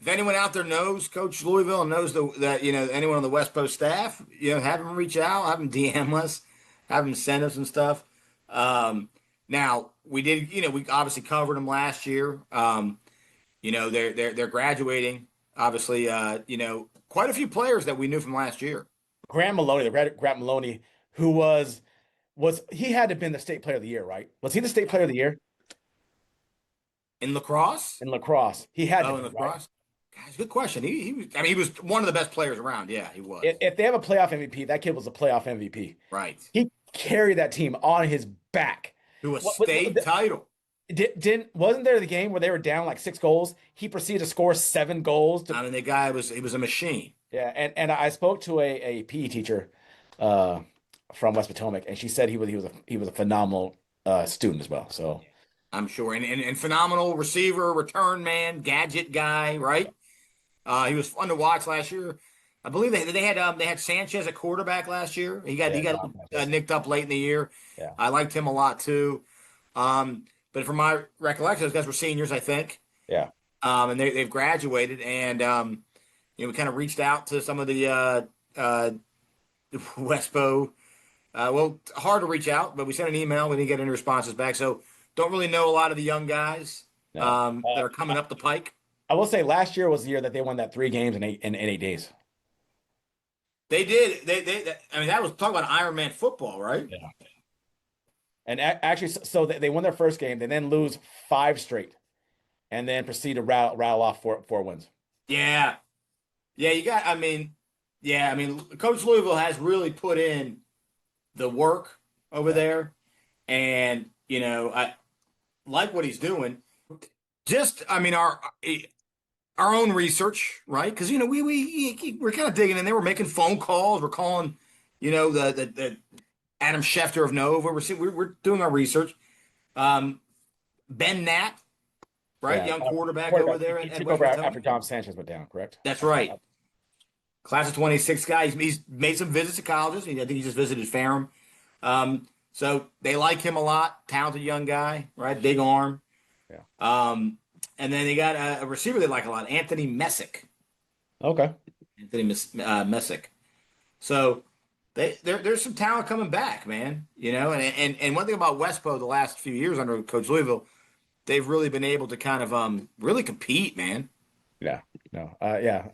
if anyone out there knows Coach Louisville and knows that anyone on the West Post staff, have them reach out, have them DM us, have them send us some stuff. Now we did, we obviously covered them last year. They're graduating. Obviously, quite a few players that we knew from last year. Grant Maloney, Grant Maloney, who he had to have been the state player of the year, right? Was he the state player of the year In lacrosse? in lacrosse? He had to In be, lacrosse. right? Gosh, good question. He was one of the best players around. Yeah, he was. If they have a playoff MVP, that kid was a playoff MVP. Right. He carried that team on his back To a state title. Wasn't there the game where they were down like 6 goals? He proceeded to score 7 goals. The guy was a machine. Yeah, and I spoke to a PE teacher from West Potomac, and she said he was a phenomenal student as well. So I'm sure, and phenomenal receiver, return man, gadget guy, right? He was fun to watch last year. I believe they had Sanchez at quarterback last year. He got nicked up late in the year. Yeah. I liked him a lot too. But from my recollection, those guys were seniors, I think. Yeah. And they've graduated, and we kind of reached out to some of the Westpo. Hard to reach out, but we sent an email. We didn't get any responses back, so don't really know a lot of the young guys that are coming up the pike. I will say last year was the year that they won that 3 games in 8 days. They did. That was talking about Ironman football, right? Yeah. And actually, so they won their first game. They then lose 5 straight, and then proceed to rattle off 4 wins. Yeah. Yeah, Coach Louisville has really put in the work over there, and I like what he's doing. Just, our own research, right? Because we're kind of digging in there. We're making phone calls. We're calling, the Adam Schefter of Nova. We're doing our research. Ben Knapp, right? Young quarterback over there. He took over after Tom Sanchez went down, correct? That's right. Class of 26 guy. He's made some visits to colleges. I think he just visited Ferrum. So they like him a lot. Talented young guy, right? Big arm. Yeah. And then they got a receiver they like a lot, Anthony Messick. Okay. Anthony Messick. So there's some talent coming back, man. And one thing about Westpo the last few years under Coach Louisville, they've really been able to kind of really compete, man. Yeah. No. Yeah.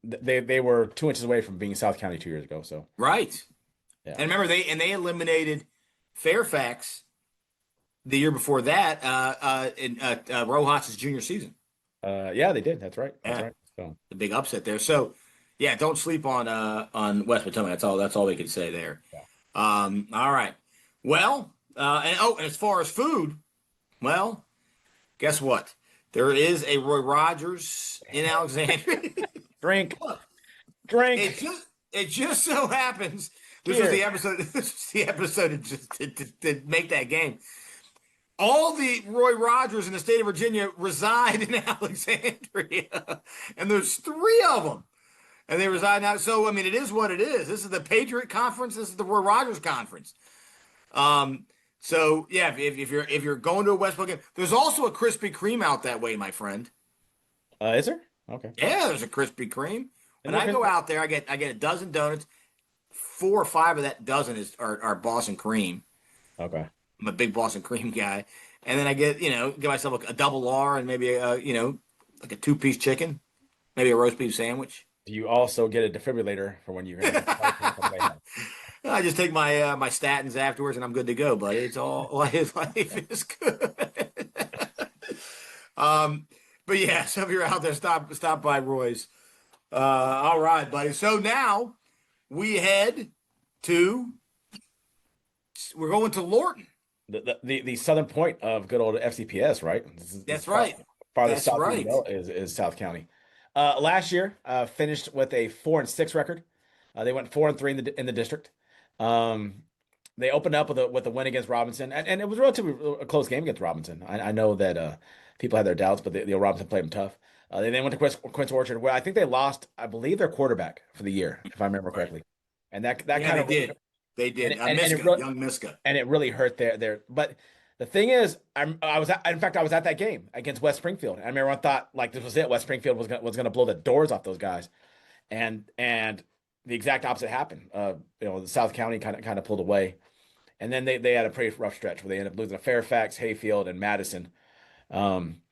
They were 2 inches away from being South County 2 years ago. So right. Yeah. And remember they eliminated Fairfax the year before that in Rojas' junior season. Yeah, they did. That's right. That's Yeah. right. So The big upset there. So yeah, don't sleep on West Potomac. That's all we can say there. Yeah. All right. Well, and as far as food, well, guess what? There is a Roy Rogers in Alexandria. Drink. It just so happens this was the episode. This was the episode to make that game. All the Roy Rogers in the state of Virginia reside in Alexandria, and there's 3 of them, and they reside now. So it is what it is. This is the Patriot Conference. This is the Roy Rogers Conference. So yeah, if you're going to a Westbrook game, there's also a Krispy Kreme out that way, my friend. Is there? Okay. Yeah, there's a Krispy Kreme. When I go out there, I get a dozen donuts. 4 or 5 of that dozen are Boston cream. Okay. I'm a big Boston cream guy, and then I get myself a double R and maybe like a 2-piece chicken, maybe a roast beef sandwich. Do you also get a defibrillator for when you're going to? I just take my my statins afterwards, and I'm good to go, buddy. It's all life is good. But yeah, so if you're out there, stop by Roy's. All right, buddy. So now we head to. We're going to Lorton. The southern point of good old FCPS, right? That's right. Farthest south is South County. Last year, finished with a 4-6 record. They went 4-3 in the district. They opened up with a win against Robinson, and it was relatively a close game against Robinson. I know that people had their doubts, but the Robinson played them tough. They then went to Quince Orchard, where I think they lost, I believe, their quarterback for the year, if I remember correctly. And that kind of did. They did. And Miska, young Miska. And it really hurt there. But The thing is, in fact, I was at that game against West Springfield. I mean, everyone thought like this was it. West Springfield was gonna blow the doors off those guys, and the exact opposite happened. The South County kind of pulled away, and then they had a pretty rough stretch where they ended up losing to Fairfax, Hayfield, and Madison. Um,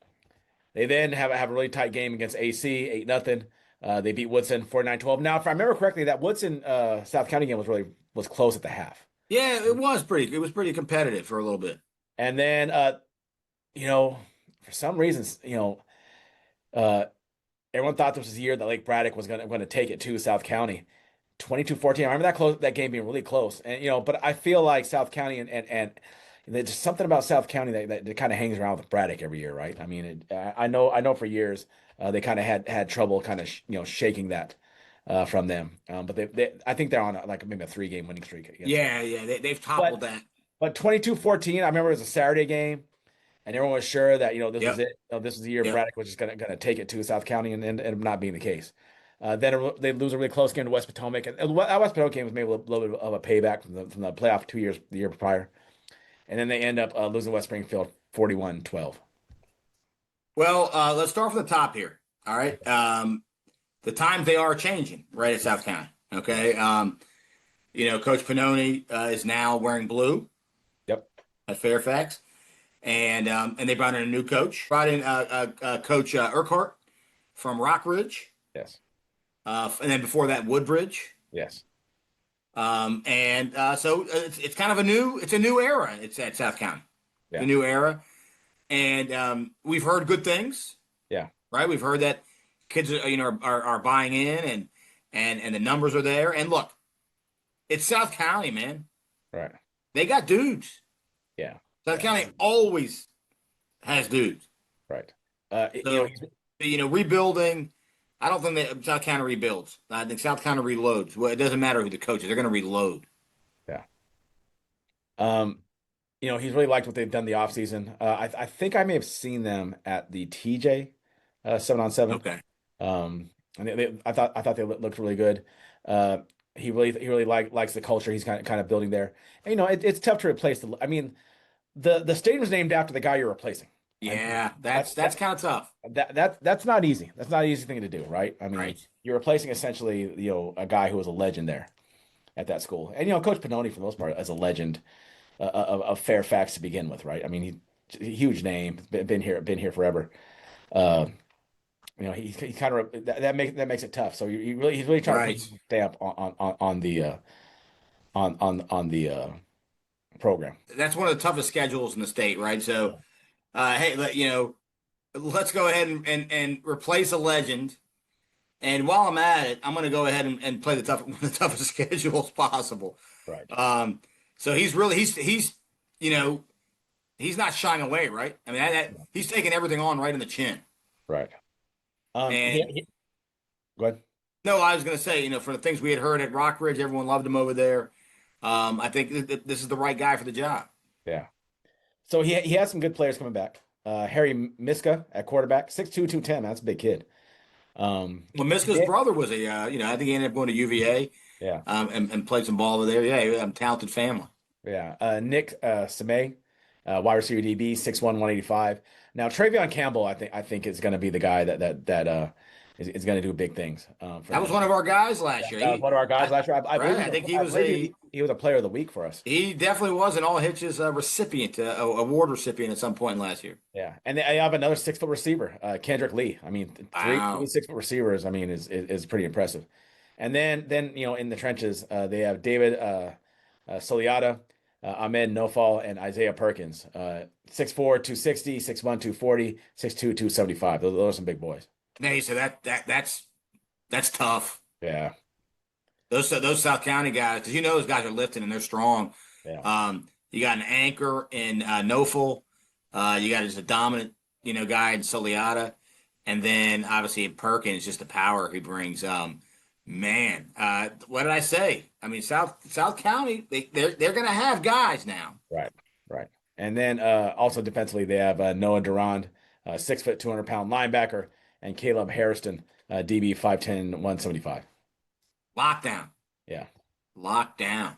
they then have a really tight game against AC, 8-0. They beat Woodson 49-12. Now, if I remember correctly, that Woodson South County game was close at the half. Yeah, it was pretty competitive for a little bit. And then for some reasons, uh, everyone thought this was the year that Lake Braddock was going to take it to South County. 22-14. I remember that game being really close. And but I feel like South County and there's something about South County that kind of hangs around with Braddock every year, right? I mean, I know for years they kind of had trouble kind of shaking that from them. But I think they're on like maybe a 3-game winning streak against them. Yeah, they've toppled that. But 22-14, I remember it was a Saturday game, and everyone was sure that this Yep. was it. This was the year Yep. Braddock was just gonna take it to South County, and not being the case. They lose a really close game to West Potomac, and that West Potomac game was maybe a little bit of a payback from the playoff the year prior, and then they end up losing West Springfield 41-12. Well, let's start from the top here. All right. The times they are changing, right, at South County. Okay. Coach Pannoni is now wearing blue Yep. at Fairfax, and they brought in a new coach. Brought in Coach Urquhart from Rockridge, Yes. and then before that Woodbridge. Yes. So it's kind of a new era. It's at South County, Yeah. a new era, and we've heard good things. Yeah. Right, we've heard that kids are buying in, and the numbers are there. And look, it's South County, man. Right. They got dudes. Yeah. South County always has dudes. Right. So rebuilding. I don't think that South County rebuilds. I think South County reloads. Well, it doesn't matter who the coach is; they're going to reload. Yeah. He's really liked what they've done the offseason. I think I may have seen them at the TJ 7-on-7. Okay. And I thought they looked really good. He really likes the culture he's kind of building there. And, it's tough to replace I mean, the stadium was named after the guy you're replacing. Yeah, that's kind of tough. That's not easy. That's not an easy thing to do, right? I mean, Right. you're replacing essentially, a guy who was a legend there at that school. And Coach Pannoni, for the most part, as a legend of Fairfax to begin with, right? I mean, huge name, been here forever. He kind of that makes it tough. So he's really trying Right. to put a stamp on the program. That's one of the toughest schedules in the state, right? So, hey, let's go ahead and replace a legend. And while I'm at it, I'm going to go ahead and play one of the toughest schedules possible. Right. So he's not shying away, right? I mean, he's taking everything on right in the chin. Right. And Go ahead. no, I was going to say, for the things we had heard at Rockridge, everyone loved him over there. I think this is the right guy for the job. Yeah. So he has some good players coming back. Harry Miska at quarterback, 6'2", 210. That's a big kid. Well, Miska's brother was I think he ended up going to UVA. Yeah. And played some ball over there. Yeah, talented family. Yeah. Nick Samay, wide receiver DB, 6'1", 185. Now Travion Campbell, I think is going to be the guy that is going to do big things. That was one of our guys last year. That was one of our guys last year. I think he was he was a player of the week for us. He definitely was an all Hitches recipient, award recipient at some point last year. Yeah, and I have another 6-foot receiver, Kendrick Lee. I mean, three 6-foot receivers. I mean, is pretty impressive. And then in the trenches, they have David Soliata, Ahmed Nofal, and Isaiah Perkins. 6'4", 260, 6'1", 240, 6'2", 275. Those are some big boys. Hey, so that's tough. Yeah. Those South County guys, because those guys are lifting and they're strong. Yeah. You got an anchor in Nofal. You got just a dominant guy in Soliata, and then obviously in Perkins, just the power he brings. Man, what did I say? I mean, South County, they're going to have guys now. Right. And then also defensively, they have Noah Durand, 6 foot, 200-pound linebacker, and Caleb Harrison, DB, 5'10", 175. Lockdown. Yeah. Lockdown.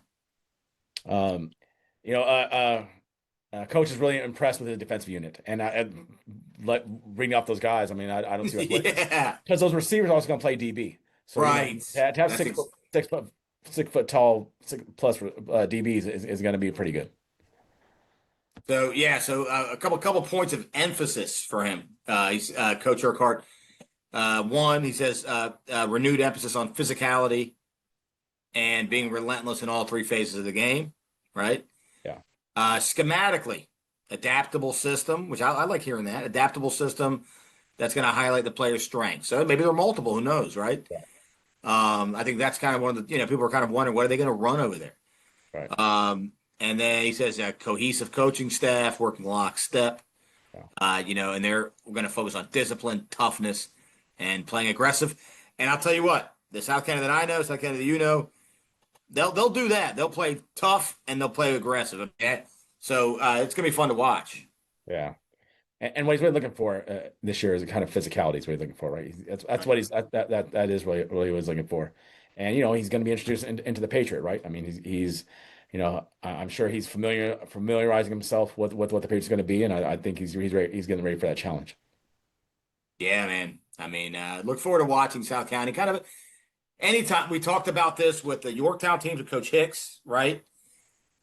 Coach is really impressed with the defensive unit, and bring up those guys. I mean, I don't see why Yeah, because those receivers are also going to play DB. So right. to have That's 6 foot tall 6+ DBs is going to be pretty good. so yeah. So a couple points of emphasis for him. He's Coach Urquhart. One, he says renewed emphasis on physicality and being relentless in all three phases of the game. Right. Yeah. Schematically, adaptable system, which I like hearing that. Adaptable system that's going to highlight the player's strengths. So maybe there are multiple. Who knows, right? Yeah. I think that's kind of one of the, people are kind of wondering, what are they going to run over there? Right. And then he says a cohesive coaching staff, working lockstep. Yeah. And we're going to focus on discipline, toughness, and playing aggressive. And I'll tell you what, the South County that I know, South County that you know, they'll do that. They'll play tough and they'll play aggressive. Okay? So it's going to be fun to watch. Yeah. And what he's really looking for this year is a kind of physicality. Is what he's looking for, right? That's Right. what that is really what he's looking for. And he's going to be introduced into the Patriot, right? I mean, he's I'm sure he's familiarizing himself with what the Patriot's going to be, and I think he's ready, he's getting ready for that challenge. Yeah, man. I mean, look forward to watching South County. Kind of anytime we talked about this with the Yorktown teams with Coach Hicks, right?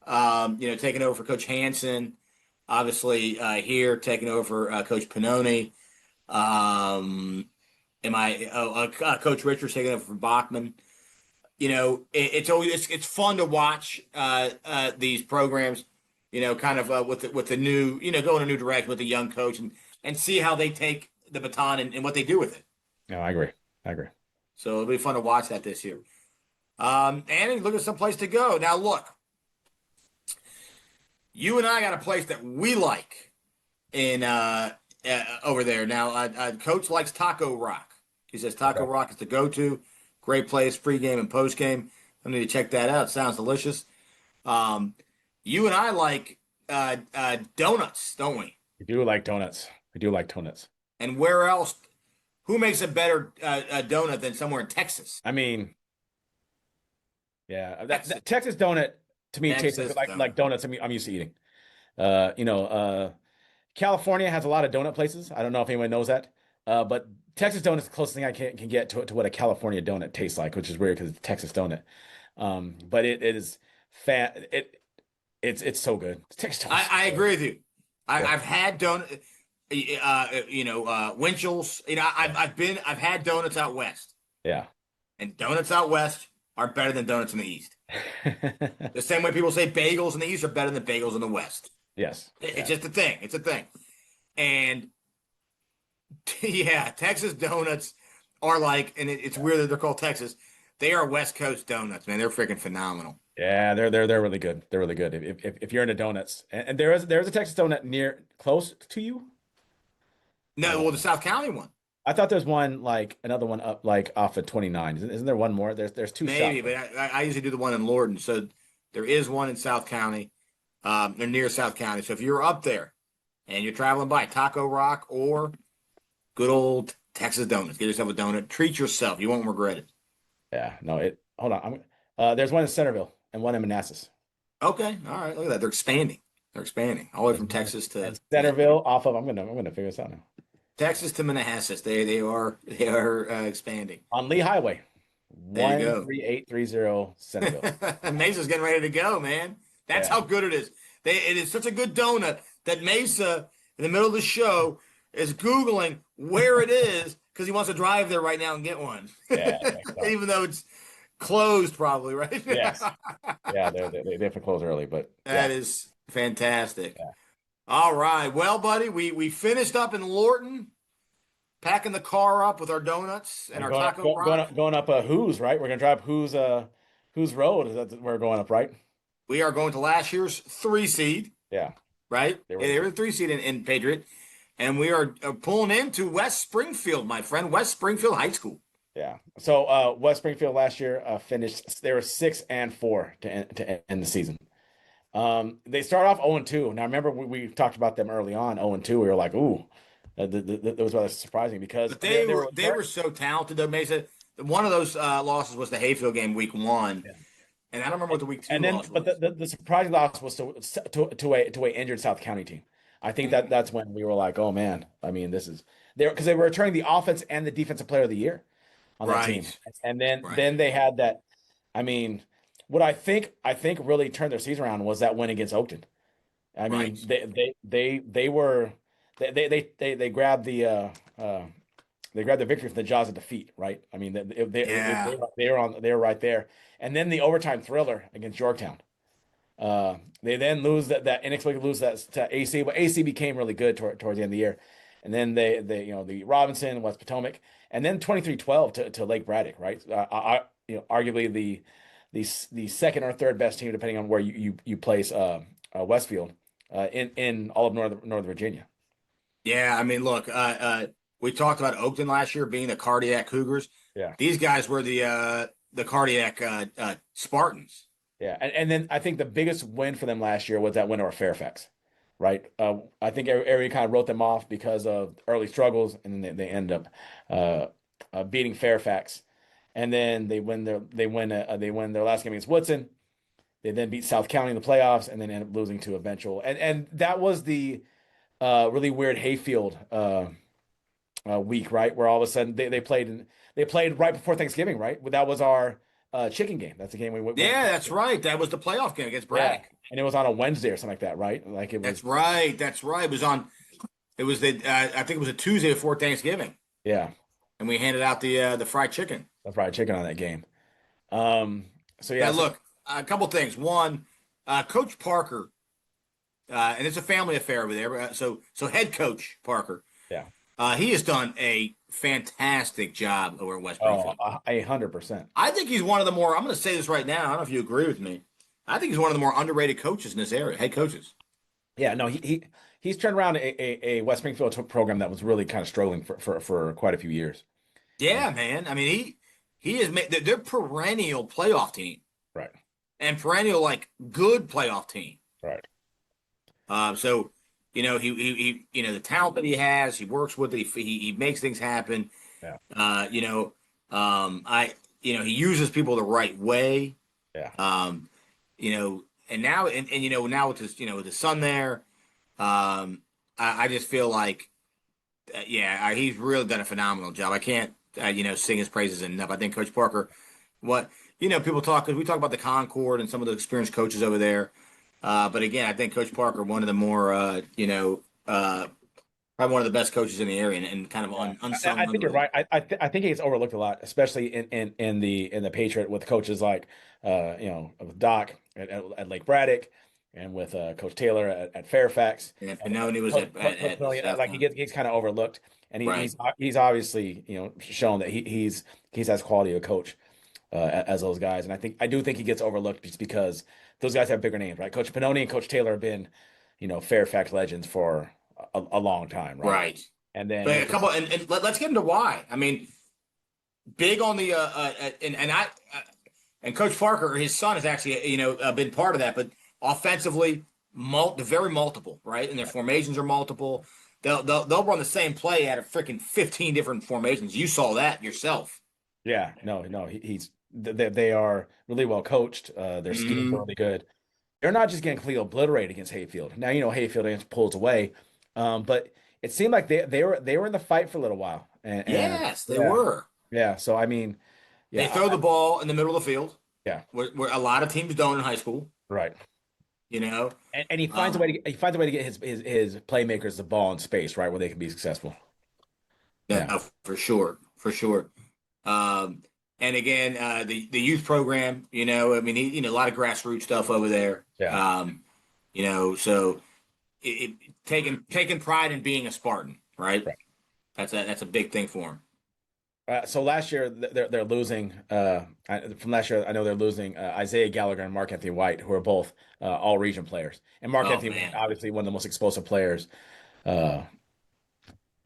Taking over for Coach Hansen. Obviously, here taking over for Coach Pannoni. Coach Richards taking over for Bachman. It's fun to watch these programs. Kind of with the new, go in a new direction with the young coach and see how they take the baton and what they do with it. No, I agree. So it'll be fun to watch that this year. Annie, look at some place to go. Now look, you and I got a place that we like in over there. Now, Coach likes Taco Rock. He says Taco Rock is the go-to. Great place, pregame and postgame. I need to check that out. Sounds delicious. You and I like donuts, don't we? We do like donuts. And where else? Who makes a better donut than somewhere in Texas? I mean, yeah, that Texas donut to me tastes like donuts I'm used to eating. California has a lot of donut places. I don't know if anyone knows that, but Texas donut is the closest thing I can get to what a California donut tastes like, which is weird because it's a Texas donut. But it is fat. It's so good. Texas donut. I agree with you. I've had donut. Winchell's. I've had donuts out west. Yeah. And donuts out west are better than donuts in the east. The same way people say bagels in the east are better than bagels in the west. Yes. It's just a thing. It's a thing. And yeah, Texas donuts are like, and it's weird that they're called Texas. They are West Coast donuts, man. They're freaking phenomenal. Yeah, they're really good. They're really good. If you're into donuts, and there's a Texas donut close to you. No, well, the South County one. I thought there's one another one up off of 29. Isn't there one more? There's two. Maybe, but I usually do the one in Lorton. So there is one in South County. They're near South County. So if you're up there and you're traveling by Taco Rock or good old Texas Donuts, get yourself a donut. Treat yourself. You won't regret it. Yeah. No. Hold on. There's one in Centerville and one in Manassas. Okay. All right. Look at that. They're expanding. All the way from Texas to and Centerville off of. I'm gonna figure this out now. Texas to Manassas. They are expanding on Lee Highway. There you go. 13830 Centerville. Mesa's getting ready to go, man. That's how good it is. It is such a good donut that Mesa, in the middle of the show, is Googling where it is because he wants to drive there right now and get one. Yeah, even though it's closed, probably, right? Yes. Yeah, they have to close early, but that is fantastic. Yeah. All right, well, buddy, we finished up in Lorton, packing the car up with our donuts and our taco rock. Going up Who's, right? We're gonna drive Who's Road. Is that we're going up, right? We are going to last year's 3 seed. Yeah. Right? They were the 3 seed in Patriot. And we are pulling into West Springfield, my friend, West Springfield High School. Yeah. So West Springfield last year finished. They were 6-4 to end the season. They start off 0-2. Now remember we talked about them early on. 0-2. We were like, ooh, that was rather surprising because but they were so talented though. Mesa. One of those losses was the Hayfield game week 1. Yeah. And I don't remember what the week 2 And then, loss but was. the surprising loss was to a injured South County team. I think that's when we were like, oh man, I mean, this is there because they were returning the offense and the defensive player of the year on that team. Right. And then Right. then they had that. I mean, what I think really turned their season around was that win against Oakton. I Right. mean, they were they grabbed uh they grabbed the victory from the jaws of defeat, right? I mean, Yeah. they were right there, and then the overtime thriller against Yorktown. They then lose that inexplicably lose that to AC, but AC became really good towards the end of the year, and then they the Robinson, West Potomac, and then 23-12 to Lake Braddock, right? Arguably the second or third best team depending on where you place Westfield in all of Northern Virginia. Yeah. I mean, look, we talked about Oakton last year being the cardiac Cougars. Yeah. These guys were the cardiac Spartans. Yeah, and then I think the biggest win for them last year was that win over Fairfax, right? I think everybody kind of wrote them off because of early struggles, and then they end up beating Fairfax, and then they win their last game against Woodson. They then beat South County in the playoffs, and then end up losing to Eventual, and that was the really weird Hayfield week, right? Where all of a sudden they played right before Thanksgiving, right? That was our chicken game. That's the game we went. Yeah, that's right. That was the playoff game against Yeah, Braddock. and it was on a Wednesday or something like that, right? Like it was. That's right. That's right. It was on. It was the. I think it was a Tuesday before Thanksgiving, Yeah, and we handed out the fried chicken. that's fried chicken on that game. So Now, yeah, look, a couple things. One, Coach Parker, and it's a family affair over there. So head coach Parker, yeah. he has done a fantastic job over at West Oh, Springfield. 100%. I think he's one of the more. I'm going to say this right now. I don't know if you agree with me. I think he's one of the more underrated coaches in this area. Head coaches. Yeah, no, he's turned around a West Springfield program that was really kind of struggling for quite a few years. Yeah, man. I mean, he has made. They're perennial playoff team Right, and perennial like good playoff team. right. So the talent that he has, he works with it. He makes things happen. Yeah, He uses people the right way. yeah. And now now with with his son there, I just feel like he's really done a phenomenal job. I can't sing his praises enough. I think Coach Parker, people talk because we talk about the Concord and some of the experienced coaches over there. But again, I think Coach Parker, one of the more, probably one of the best coaches in the area, and kind of unsung. I think you're right. I think he gets overlooked a lot, especially in the Patriot with coaches like with Doc at Lake Braddock and with Coach Taylor at Fairfax. And Pinoni was like he gets kind of overlooked, and right. he's obviously shown that he's as quality of a coach as those guys, and I do think he gets overlooked just because those guys have bigger names, right? Coach Pinoni and Coach Taylor have been Fairfax legends for a long time, right? Right. And then But a couple, and let's get into why. I mean, big on the and Coach Parker, his son, has actually been part of that. But offensively, very multiple, right? And their formations are multiple. They'll run the same play out of freaking 15 different formations. You saw that yourself. Yeah, no, they are really well coached. Their schemes are really good. They're not just getting completely obliterated against Hayfield. Now Hayfield pulls away, but it seemed like they were in the fight for a little while. And Yes, they were. Yeah, so I mean, yeah, they throw the ball in the middle of the field. Yeah, where a lot of teams don't in high school. Right. And he finds a way to get his playmakers the ball in space, right, where they can be successful. Yeah, for sure. And again, the youth program, I mean, a lot of grassroots stuff over there. Yeah. So taking pride in being a Spartan, right? That's a big thing for him. So last year they're losing. From last year, I know they're losing Isaiah Gallagher and Mark Anthony White, who are both all region players. And Mark Anthony White, obviously one of the most explosive players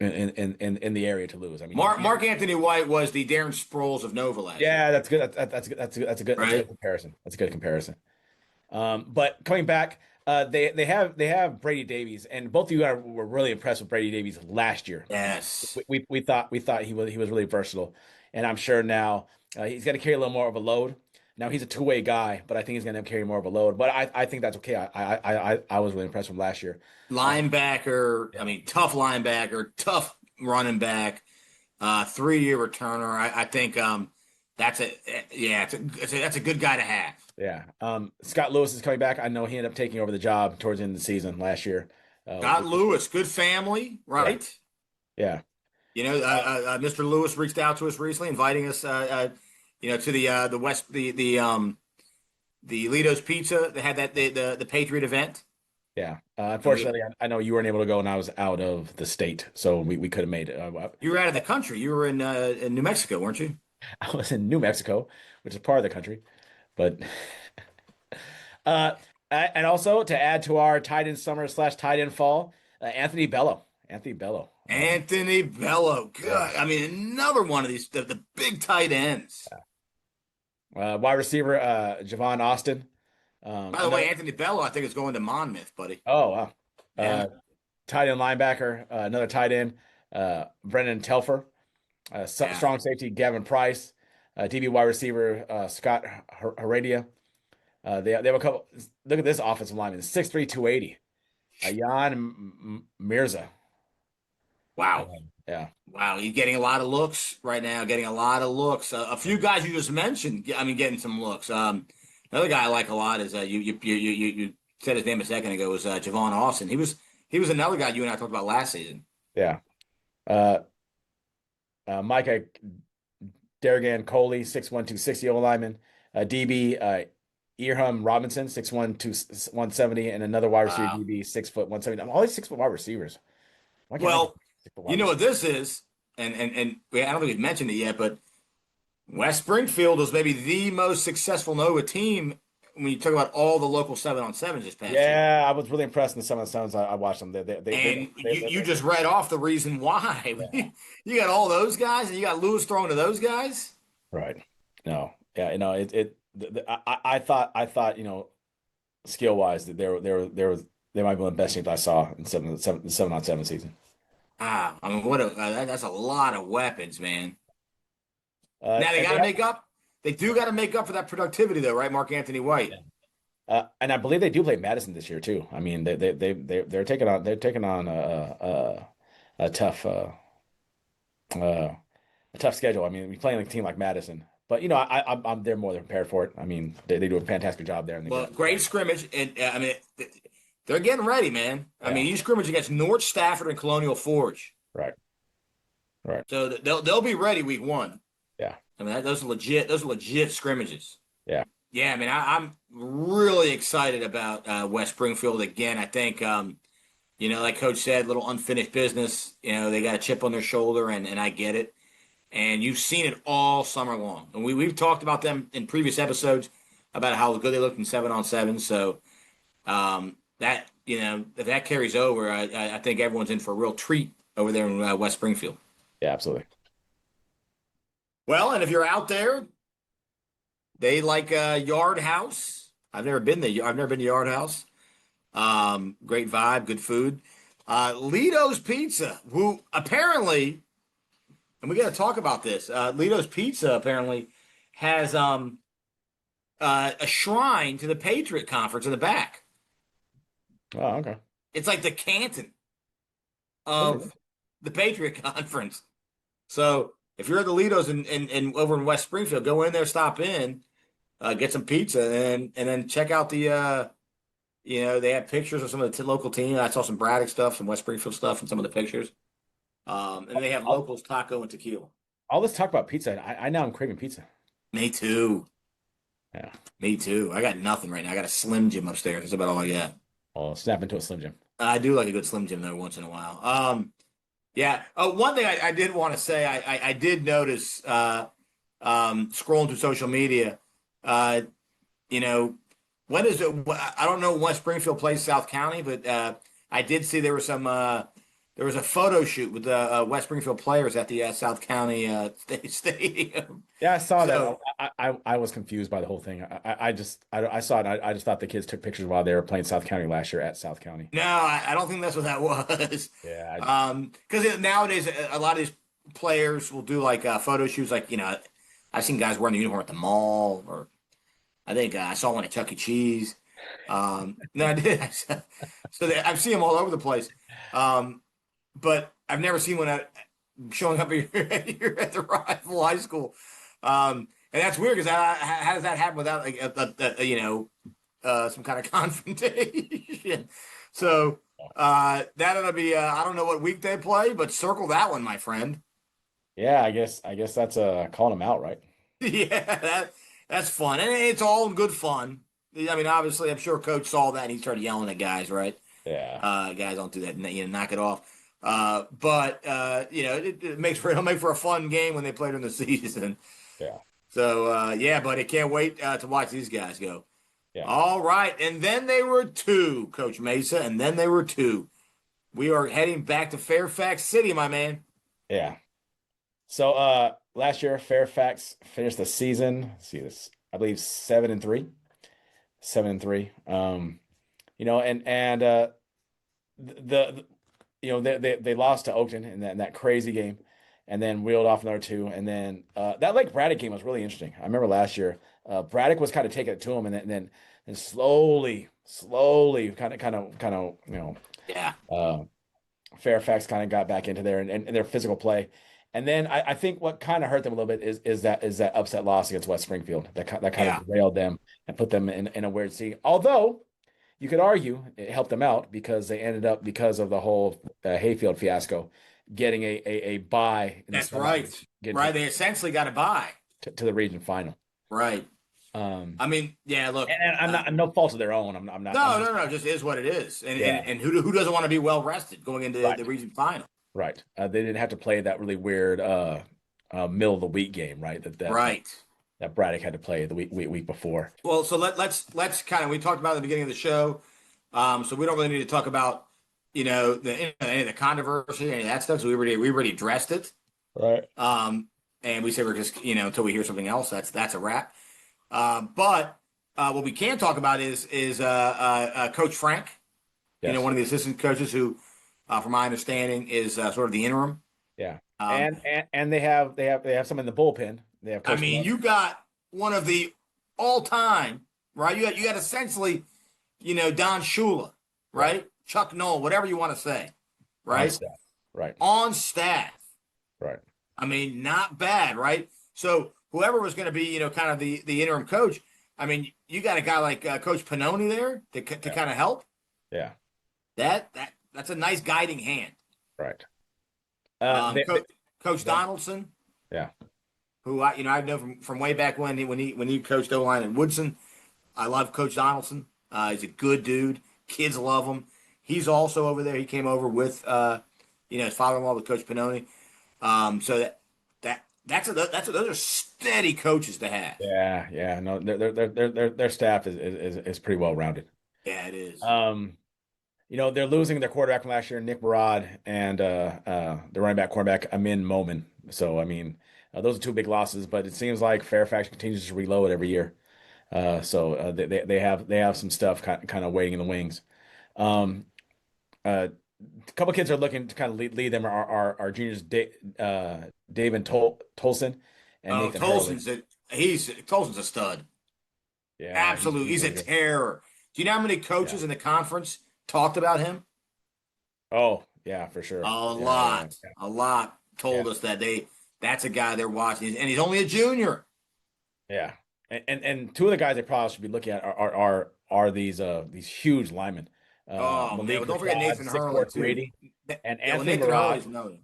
in the area to lose. I mean, Mark Anthony White was the Darren Sproles of Nova last year. Yeah, that's good. That's a good comparison. That's a good comparison. But coming back, they have Brady Davies, and both of you were really impressed with Brady Davies last year. Yes, we thought he was really versatile, and I'm sure now he's got to carry a little more of a load. Now he's a two-way guy, but I think he's going to carry more of a load. But I think that's okay. I was really impressed from last year. Linebacker, I Yeah. mean, tough linebacker, tough running back, 3-year returner. I think that's a yeah, that's a good guy to have. Yeah. Scott Lewis is coming back. I know he ended up taking over the job towards the end of the season last year. Scott Which is, Lewis, good family, yeah, right? yeah. Mr. Lewis reached out to us recently, inviting us, to the West, the Lido's Pizza. They had the Patriot event, Yeah. and we Unfortunately, I know you weren't able to go, and I was out of the state, so we could have made it. you were out of the country. You were in New Mexico, weren't you? I was in New Mexico, which is part of the country, but uh, and also to add to our tight end summer slash tight end fall, Anthony Bello. Anthony Bello. Anthony Bello, Yeah. good. I mean, another one of these the big tight ends. Wide receiver, Javon Austin. By the way, Anthony Bello, I think is going to Monmouth, buddy. Oh, wow. Yeah, Tight end linebacker, another tight end, Brendan Telfer. yeah. Strong safety, Gavin Price. DB wide receiver, Scott Heredia. They have a couple. Look at this offensive lineman, 6'3", 280. Jan Mirza. Wow. Yeah. Wow, he's getting a lot of looks right now. Getting a lot of looks. A few guys you just mentioned. I mean, getting some looks. Another guy I like a lot is you said his name a second ago was Javon Austin. He was another guy you and I talked about last season. Yeah. Uh, Micah Derrigan Coley, 6'1", 260 O lineman. DB Earham Robinson, 6'1", 170, and another wide receiver Wow. DB, 6', 170. All these 6 foot wide receivers. Why can't I get Well, 6 foot you wide know what receivers? this is, and I don't think we've mentioned it yet, but West Springfield was maybe the most successful Nova team when you talk about all the local 7-on-7s this past year. Yeah, I was really impressed in some of the songs I watched them. And you just read off the reason Yeah. why. You got all those guys, and you got Lewis throwing to those guys. Right. No. Yeah. I thought skill wise that they might be one of the best teams I saw in 7-on-7 season. Ah, I mean, that's a lot of weapons, man. Now they And got to make up. They do got to make up for that productivity, though, right? Mark Anthony White. and I believe they do play Madison this year too. I mean, they're taking on a tough uh, a tough schedule. I mean, we playing like a team like Madison, but I'm they're more than prepared for it. I mean, they do a fantastic job there, and they Well, get great scrimmage, and I mean, they're getting ready, man. I yeah, mean, you scrimmage against North Stafford and Colonial Forge, right, right, so they'll be ready week one. yeah, I mean, those are legit. Those are legit scrimmages. yeah, Yeah, I mean, I'm really excited about West Springfield again. I think, like Coach said, little unfinished business. They got a chip on their shoulder, and I get it. And you've seen it all summer long. And we've talked about them in previous episodes about how good they looked in 7-on-7. So if that carries over, I think everyone's in for a real treat over there in West Springfield. yeah, absolutely. Well, and if you're out there, they like Yard House. I've never been there. I've never been to Yard House. Great vibe, good food. Lido's Pizza, who apparently, and we got to talk about this. Lido's Pizza apparently has a shrine to the Patriot Conference in the back. Oh, okay. It's like the Canton Okay. of the Patriot Conference. So if you're at the Lido's and over in West Springfield, go in there, stop in, get some pizza, and then check out the. They have pictures of some of the local team. I saw some Braddock stuff, some West Springfield stuff, and some of the pictures. And they have All, locals taco and tequila. all this talk about pizza, I now I'm craving pizza. Me too. Yeah. Me too. I got nothing right now. I got a Slim Jim upstairs. That's about all I got. I'll snap into a Slim Jim. I do like a good Slim Jim though once in a while. Yeah. One thing I did want to say, I did notice scrolling through social media, you know, when is it? I don't know when West Springfield plays South County, but I did see there was there was a photo shoot with the West Springfield players at the South County stadium. Yeah, I saw So that. I was confused by the whole thing. I saw it. I just thought the kids took pictures while they were playing South County last year at South County. no, I don't think that's what that was. Yeah, Because nowadays a lot of these players will do like photo shoots, like I've seen guys wearing the uniform at the mall or I think I saw one at Chuck E. Cheese. No, I did. I've seen them all over the place. But I've never seen one showing up here at the rival high school. And that's weird because how does that happen without like some kind of confrontation? So that ought to be I don't know what week they play, but circle that one, my friend. Yeah, I guess that's calling them out, right? Yeah, that's fun, and it's all in good fun. I mean, obviously, I'm sure Coach saw that and he started yelling at guys, right? Yeah. Guys don't do that, knock it off. But it it'll make for a fun game when they play during the season. Yeah. So yeah, buddy, can't wait to watch these guys go. Yeah. All right, and then they were two, Coach Mesa, and then they were two. We are heading back to Fairfax City, my man. Yeah. So last year Fairfax finished the season, let's see this, I believe 7-3. 7-3. And the they lost to Oakton in that crazy game, and then reeled off another two, and then that Lake Braddock game was really interesting. I remember last year, Braddock was kind of taking it to him, and then slowly, Yeah, Fairfax kind of got back into there and their physical play. And then I think what kind of hurt them a little bit is that upset loss against West Springfield that kind yeah. of derailed them and put them in a weird seat. Although you could argue it helped them out because they ended up, because of the whole Hayfield fiasco, getting a bye. That's right. Right, they essentially got a bye to the region final. Right. I mean, yeah. Look, and I'm no fault of their own. I'm not. No. Just is what it is. And who doesn't want to be well rested going into Right. the region final? Right. They didn't have to play that really weird middle of the week game, right? Right. That Braddock had to play the week before. Well, so let's kind of, we talked about it at the beginning of the show, so we don't really need to talk about any of the controversy, any of that stuff. So we already addressed it, Right. And we say we're just until we hear something else. That's a wrap. But what we can talk about is Coach Frank, Yes. one of the assistant coaches who, from my understanding, is sort of the interim. Yeah. Um, And they have some in the bullpen. They have I Coach mean, Malone. you got one of the all-time, right? You got essentially, Don Shula, right? Chuck Noll, whatever you want to say, right? On staff. Right. On staff. Right. I mean, not bad, right? So whoever was going to be, kind of the interim coach, I mean, you got a guy like Coach Pannoni there to kind of help. Yeah. That's a nice guiding hand. Right. Coach Donaldson. Yeah. Who I know from way back when he coached O-line in Woodson. I love Coach Donaldson. He's a good dude. Kids love him. He's also over there. He came over with his father-in-law with Coach Pannoni. So those are steady coaches to have. Yeah. No, their staff is pretty well rounded. Yeah, it is. They're losing their quarterback from last year, Nick Barad, and the running back quarterback Amin Momin. So I mean, those are two big losses, but it seems like Fairfax continues to reload every year. So they have some stuff kind of waiting in the wings. A couple kids are looking to kind of lead them are juniors, David Tolson and Nathan Hurley. Tolson's a stud. Yeah, Absolutely, he's a good. terror. Do you know how many coaches in the conference talked about him? Oh yeah, for sure. A lot told us that that's a guy they're watching, and he's only a junior. Yeah, and two of the guys they probably should be looking at are these huge linemen. Man, Malik don't forget Rashad, Nathan Hurley, 6'4", and Yeah, Anthony Nathan Hurley's Murad.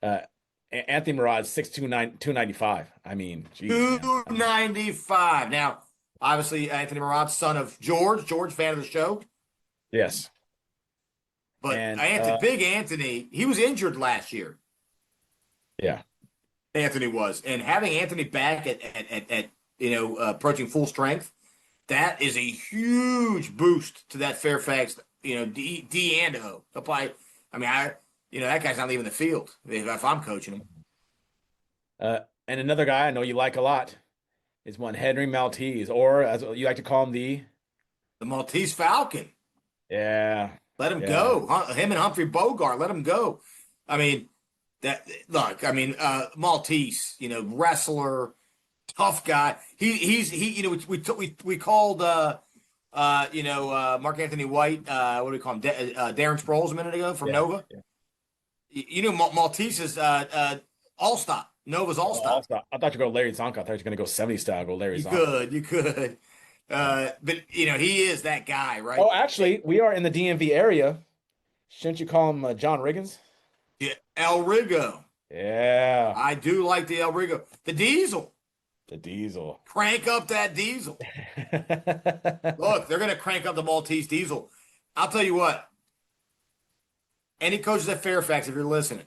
known. Anthony Murad, 6'2", 295. I mean, geez, man. 295. Now, obviously, Anthony Murad's son of George, fan of the show. Yes. But And Big Anthony, he was injured last year. yeah. Anthony was, and having Anthony back at approaching full strength, that is a huge boost to that Fairfax, D and O. They'll probably, that guy's not leaving the field if I'm coaching him. And another guy I know you like a lot is one Henry Maltese, or as you like to call him, the Maltese Falcon. Yeah. Let him Yeah. go. Him and Humphrey Bogart, let him go. I mean, Maltese, wrestler, Tough guy. He. You know, we called Mark Anthony White. What do we call him? Darren Sproles a minute ago from Yeah. Nova. Yeah. You know, Maltese is all stop. Nova's all Oh, stop. I thought you were going Larry Zonka. I thought you were going to go 70 style, go Larry You Zonka. could, you could. Yeah. But you know, he is that guy, right? Oh, actually, we are in the DMV area. Shouldn't you call him John Riggins? Yeah, El Rigo. Yeah, I do like the El Rigo. The Diesel. the Diesel. Crank up that Diesel. Look, they're gonna crank up the Maltese Diesel. I'll tell you what. Any coaches at Fairfax, if you're listening,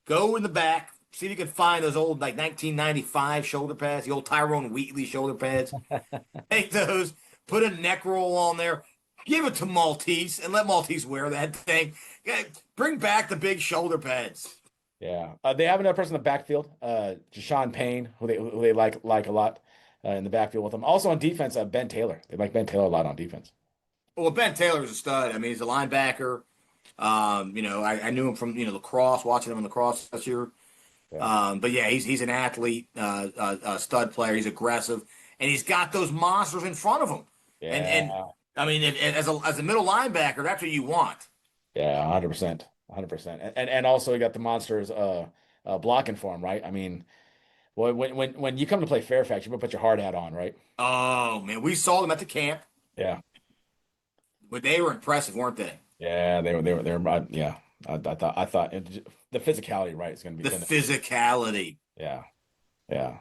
go in the back, see if you can find those old like 1995 shoulder pads, the old Tyrone Wheatley shoulder pads. Take those, put a neck roll on there, give it to Maltese, and let Maltese wear that thing. Bring back the big shoulder pads. Yeah, they have another person in the backfield, Jashawn Payne, who they like a lot in the backfield with them. Also on defense, Ben Taylor. They like Ben Taylor a lot on defense. Well, Ben Taylor's a stud. I mean, he's a linebacker. I knew him from lacrosse, watching him in lacrosse this year. Yeah. But yeah, he's an athlete, a stud player. He's aggressive, and he's got those monsters in front of him. Yeah. And I mean, as a middle linebacker, that's what you want. Yeah, 100%. 100%. And also you got the monsters blocking for him, right? I mean, when you come to play Fairfax, you better put your hard hat on, right? Oh man, we saw them at the camp, Yeah. but they were impressive, weren't they? Yeah, they were yeah. I thought the physicality, right, is going to be The physicality. Yeah. Yeah.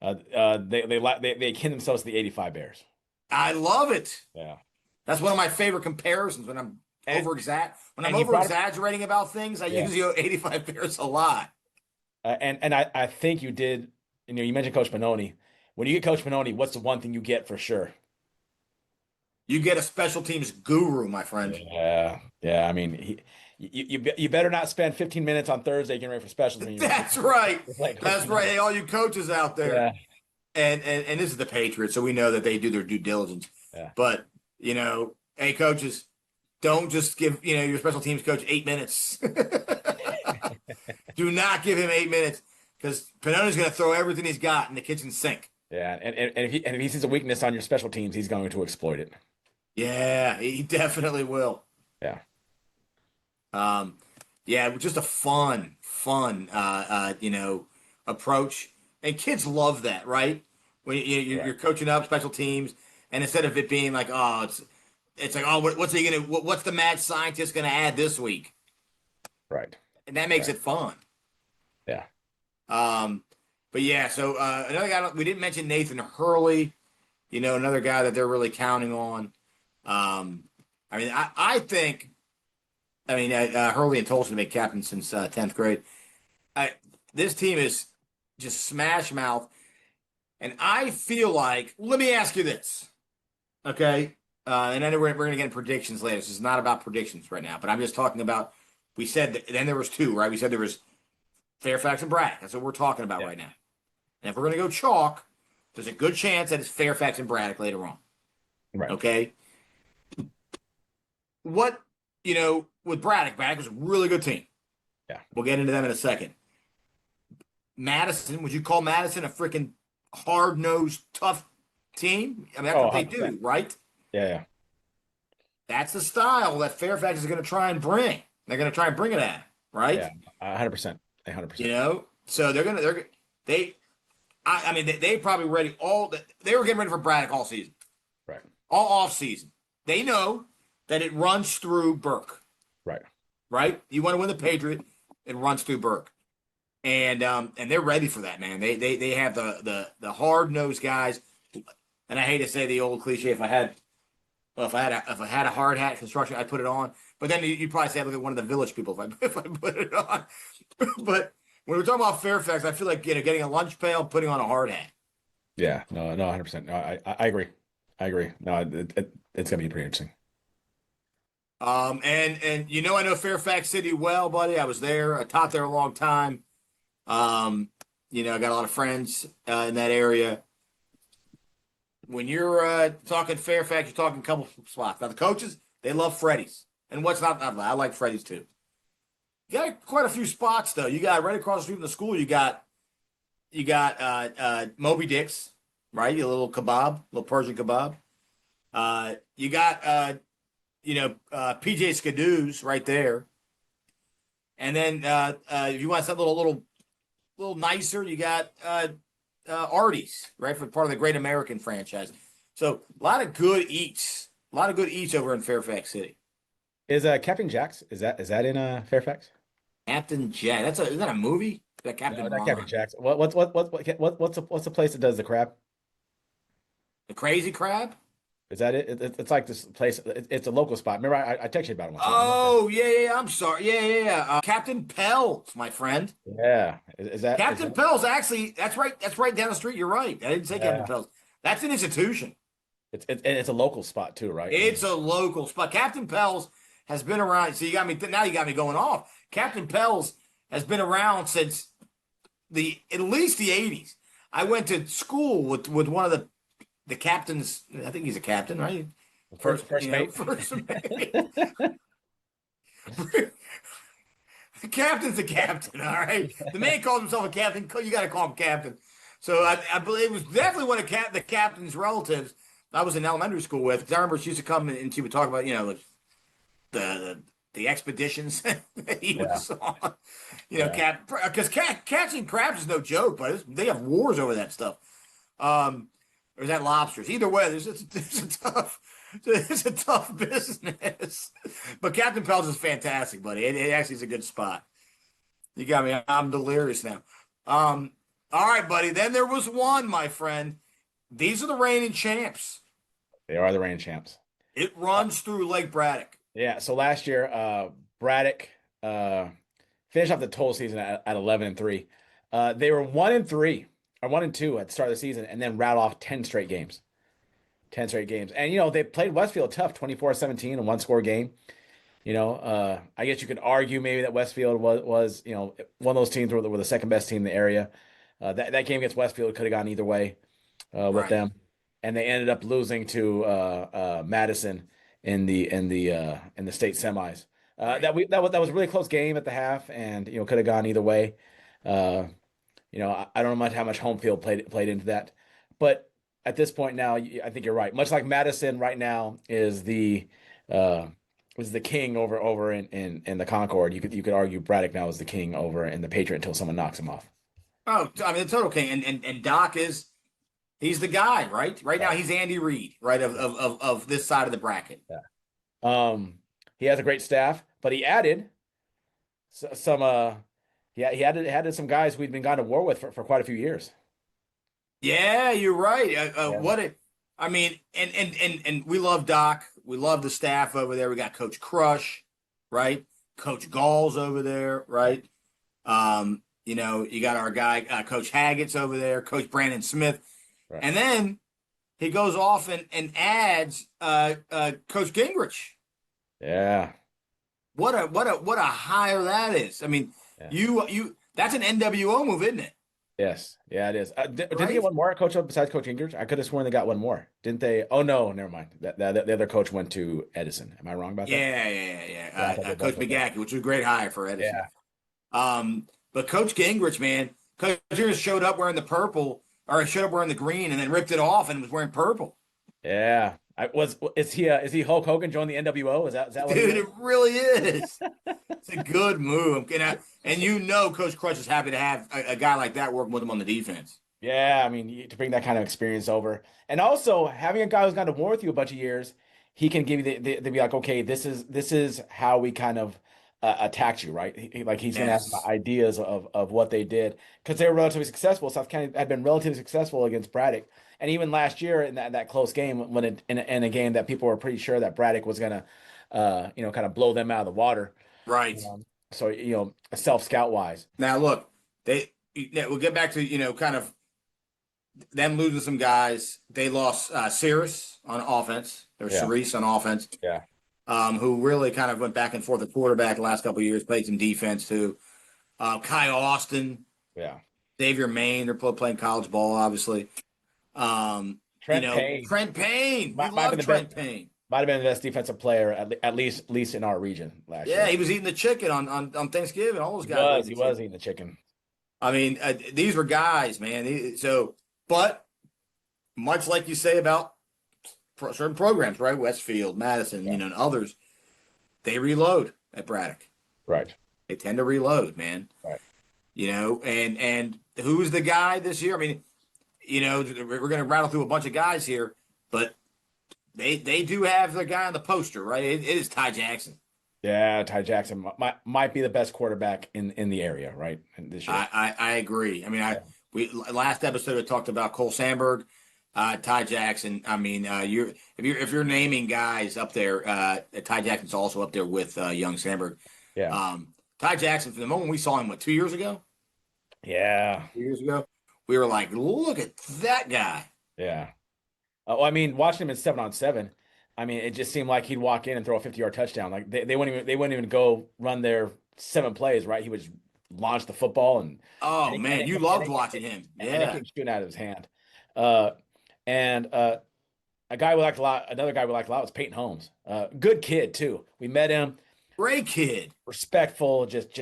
They akin themselves to the 85 Bears. I love it. Yeah. That's one of my favorite comparisons when I'm over exaggerating about things. I use the 85 Bears a lot. And I think you did. You mentioned Coach Pannoni. When you get Coach Pannoni, what's the one thing you get for sure? You get a special teams guru, my friend. Yeah, yeah. I mean, you better not spend 15 minutes on Thursday getting ready for special teams. That's right. That's right. Hey, all you coaches out there. Yeah. And this is the Patriots, so we know that they do their due diligence. Yeah. But hey, coaches, don't just give your special teams coach 8 minutes. Do not give him 8 minutes because Pannoni's going to throw everything he's got in the kitchen sink. Yeah, and if he sees a weakness on your special teams, he's going to exploit it. Yeah, he definitely will. Yeah. Yeah, just a fun, approach, and kids love that, right? When you're coaching up special teams, and instead of it being like, oh, it's like, oh, what's the mad scientist gonna add this week? Right. And that makes it fun. Yeah. But yeah, so another guy we didn't mention, Nathan Hurley, another guy that they're really counting on. I think Hurley and Tolson made captain since 10th grade. This team is just smash mouth, and I feel like, let me ask you this, okay? And I know we're going to get in predictions later. This is not about predictions right now, but I'm just talking about. We said that, then there was two, right? We said there was Fairfax and Braddock. That's what we're talking about right now. And if we're going to go chalk, there's a good chance that it's Fairfax and Braddock later on. Right. Okay. What, with Braddock was a really good team. Yeah. We'll get into them in a second. Madison, would you call Madison a freaking hard-nosed, tough team? I mean, that's what they 100%. do, right? Yeah. That's the style that Fairfax is going to try and bring. They're going to try and bring it at, right? Yeah. 100%. 100%. So they probably ready they were getting ready for Braddock all season. Right. All off season. They know that it runs through Burke. Right. Right? You want to win the Patriot, it runs through Burke. And they're ready for that, man. They have the hard-nosed guys. And I hate to say the old cliche, if I had a hard hat construction, I'd put it on. But then you'd probably say I look at one of the village people if I put it on. But when we're talking about Fairfax, I feel like getting a lunch pail, putting on a hard hat. Yeah. No, 100%. No, I agree. I agree. No, it's gonna be pretty interesting. And I know Fairfax City well, buddy. I was there. I taught there a long time. I got a lot of friends in that area. When you're talking Fairfax, you're talking a couple spots. Now the coaches, they love Freddy's. And what's not, I like Freddy's too. You got quite a few spots though. You got right across the street from the school, you got You got Moby Dick's, right? A little kebab, little Persian kebab. You got PJ Skidoo's right there. And then if you want something a little nicer, you got Artie's, right, for part of the Great American franchise. So a lot of good eats, over in Fairfax City. Is Captain Jack's? Is that in Fairfax? Captain Jack. Is that a movie? Is that No, Captain not Ron? Captain Jack's. What's the place that does the crab? The Crazy Crab? Is that it? It's like this place. It's a local spot. Remember, I texted you about it once. Oh, yeah. I'm sorry. Yeah. Captain Pell's, my friend. Yeah. Is Captain that? Pell's actually, that's right. That's right down the street. You're right. I didn't say Captain Yeah. Pell's. That's an institution. It's a local spot too, right? It's a local spot. Captain Pell's has been around. So now you got me going off. Captain Pell's has been around since at least the 80s. I went to school with one of the captains. I think he's a captain, right? First mate. First mate. The captain's a captain, all right. The man calls himself a captain. You got to call him captain. So I believe it was definitely one of the captain's relatives I was in elementary school with. 'Cause I remember she used to come and she would talk about the expeditions that he was on. Because catching crabs is no joke, but they have wars over that stuff. Or is that lobsters? Either way, it's a tough business. But Captain Pell's is fantastic, buddy. It actually is a good spot. You got me. I'm delirious now. All right, buddy. Then there was one, my friend. These are the reigning champs. They are the reigning champs. It runs through Lake Braddock. Yeah. So last year, Braddock finished off the total season at 11-3. They were 1-3 or 1-2 at the start of the season, and then rattled off 10 straight games. 10 straight games. And, they played Westfield tough, 24-17, a one-score game. I guess you could argue maybe that Westfield was one of those teams were the second best team in the area. That game against Westfield could have gone either way with Right. them. And they ended up losing to Madison in the state semis. That was a really close game at the half, and could have gone either way. I don't know how much home field played into that, but at this point now, I think you're right. Much like Madison right now is the king over in the Concord. You could argue Braddock now is the king over in the Patriot until someone knocks him off. Oh, I mean, the total king. And Doc he's the guy, right? Right now, he's Andy Reid, right, of this side of the bracket. Yeah. He has a great staff, but he added some. He added some guys we've been gone to war with for quite a few years. Yeah, you're right. Yeah. I mean, and we love Doc. We love the staff over there. We got Coach Crush, right? Coach Gall's over there, right? You got our guy, Coach Haggett's over there, Coach Brandon Smith. Right. And then he goes off and adds Coach Gingrich. Yeah. What a hire that is. I mean, you that's an NWO move, isn't it? Yes. Yeah, it is. Did Right? they get one more coach besides Coach Gingrich? I could have sworn they got one more. Didn't they? Oh, no, never mind. The other coach went to Edison. Am I wrong about that? Yeah. I thought they Coach both went McGackey, which was a great hire for Edison. Yeah. But Coach Gingrich, man, Coach Gingrich showed up wearing the purple, or showed up wearing the green, and then ripped it off and was wearing purple. Yeah. Is he Hulk Hogan joined the NWO? Is that what Dude, it really is. It's a good move. And Coach Crush is happy to have a guy like that working with him on the defense. Yeah, I mean, to bring that kind of experience over, and also having a guy who's gone to war with you a bunch of years, he can give you the be like, okay, this is how we kind of attacked you, right? He's going to have some ideas of what they did because they were relatively successful. South County had been relatively successful against Braddock, and even last year in that close game, in a game that people were pretty sure that Braddock was going to, kind of blow them out of the water, Right. So self-scout wise. Now look, we'll get back to kind of them losing some guys. They lost Cirrus on offense. There was Cerise on offense. Yeah. Who really kind of went back and forth at quarterback the last couple of years, played some defense too. Kyle Austin. Yeah. Xavier Maine, they're playing college ball, obviously. Trent Payne. Trent Payne. We Might love have been Trent Payne. Might have been the best defensive player at least in our region last year. Yeah, he was eating the chicken on Thanksgiving. All those guys. He was eating the chicken. I mean, these were guys, man. But much like you say about certain programs, right? Westfield, Madison, Yeah. and others, they reload at Braddock. Right. They tend to reload, man. Right. And who's the guy this year? I mean, we're going to rattle through a bunch of guys here, but they do have the guy on the poster, right? It is Ty Jackson. Yeah, Ty Jackson might be the best quarterback in the area, right? This year. I agree. I mean, Yeah. we last episode we talked about Cole Sandberg, Ty Jackson. I mean, if you're naming guys up there, Ty Jackson's also up there with young Sandberg. Yeah. Ty Jackson, from the moment we saw him, 2 years ago? Yeah. 2 years ago, we were like, look at that guy. Yeah. Well, I mean, watching him in 7-on-7, I mean, it just seemed like he'd walk in and throw a 50-yard touchdown. Like they wouldn't even go run their 7 plays, right? He would just launch the football Oh man, you loved watching him. and it Yeah, came shooting out of his hand. Uh, and a guy we liked a lot, another guy we liked a lot was Peyton Holmes. Good kid too. We met him, great kid. respectful, just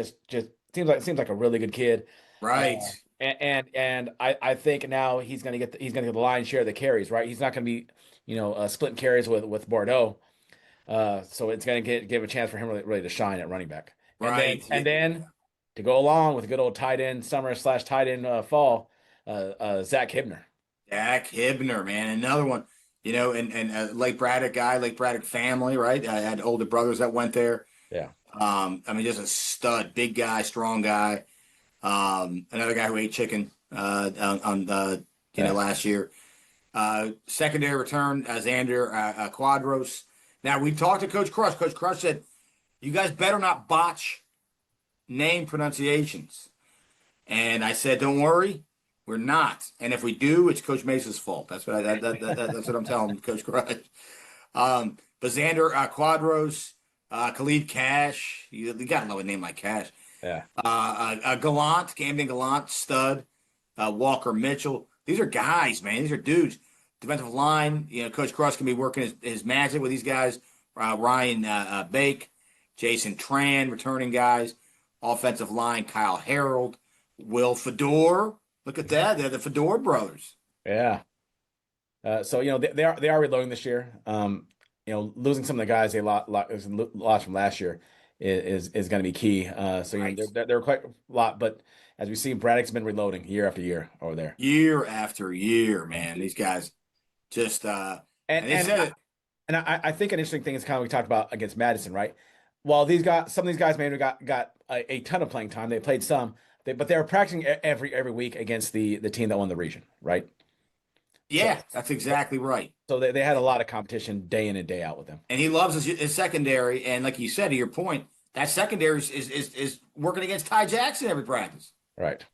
seems like a really good kid. Right. And I think now he's gonna get the lion's share of the carries, right? He's not gonna be, splitting carries with Bordeaux. So it's gonna give a chance for him really to shine at running back. Right. And then to go along with a good old tight end summer / tight end fall, Zach Hibner. Jack Hibner, man, another one. And Lake Braddock guy, Lake Braddock family, right? I had older brothers that went there. Yeah. I mean, just a stud, big guy, strong guy. Another guy who ate chicken last year. Secondary return, Xander Quadros. Now, we talked to Coach Crush. Coach Crush said, you guys better not botch name pronunciations. And I said, don't worry, we're not. And if we do, it's Coach Mesa's fault. That's what that's what I'm telling Coach Crush. But Xander Quadros, Khalid Cash, you got to love a name like Cash. Yeah. Camden Gallant, stud. Walker Mitchell. These are guys, man. These are dudes. Defensive line, Coach Cross can be working his magic with these guys. Ryan Bake, Jason Tran, returning guys. Offensive line, Kyle Harold, Will Fedor. Look at that. They're the Fedor brothers. Yeah. So they are reloading this year. Losing some of the guys they lost from last year is going to be key. Right. They're quite a lot, but as we see, Braddock's been reloading year after year over there. Year after year, man. These guys just and they said it. And I think an interesting thing is kind of we talked about against Madison, right? While some of these guys maybe got a ton of playing time, they played some, but they were practicing every week against the team that won the region, right? Yeah, that's exactly right. So they had a lot of competition day in and day out with them. And he loves his secondary. And like you said, to your point, that secondary is working against Ty Jackson every practice. Right.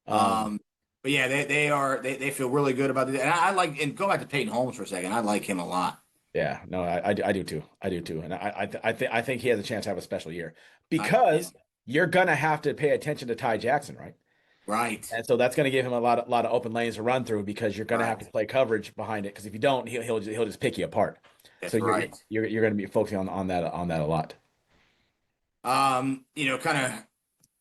But yeah, they feel really good about it. And I like, and go back to Peyton Holmes for a second. I like him a lot. Yeah, no, I do too. I do too. And I think he has a chance to have a special year because you're gonna have to pay attention to Ty Jackson, right? Right. And so that's going to give him a lot of open lanes to run through because you're going to have to play coverage behind it. Because if you don't, he'll just pick you apart. That's so right. You're going to be focusing on that a lot. Kind of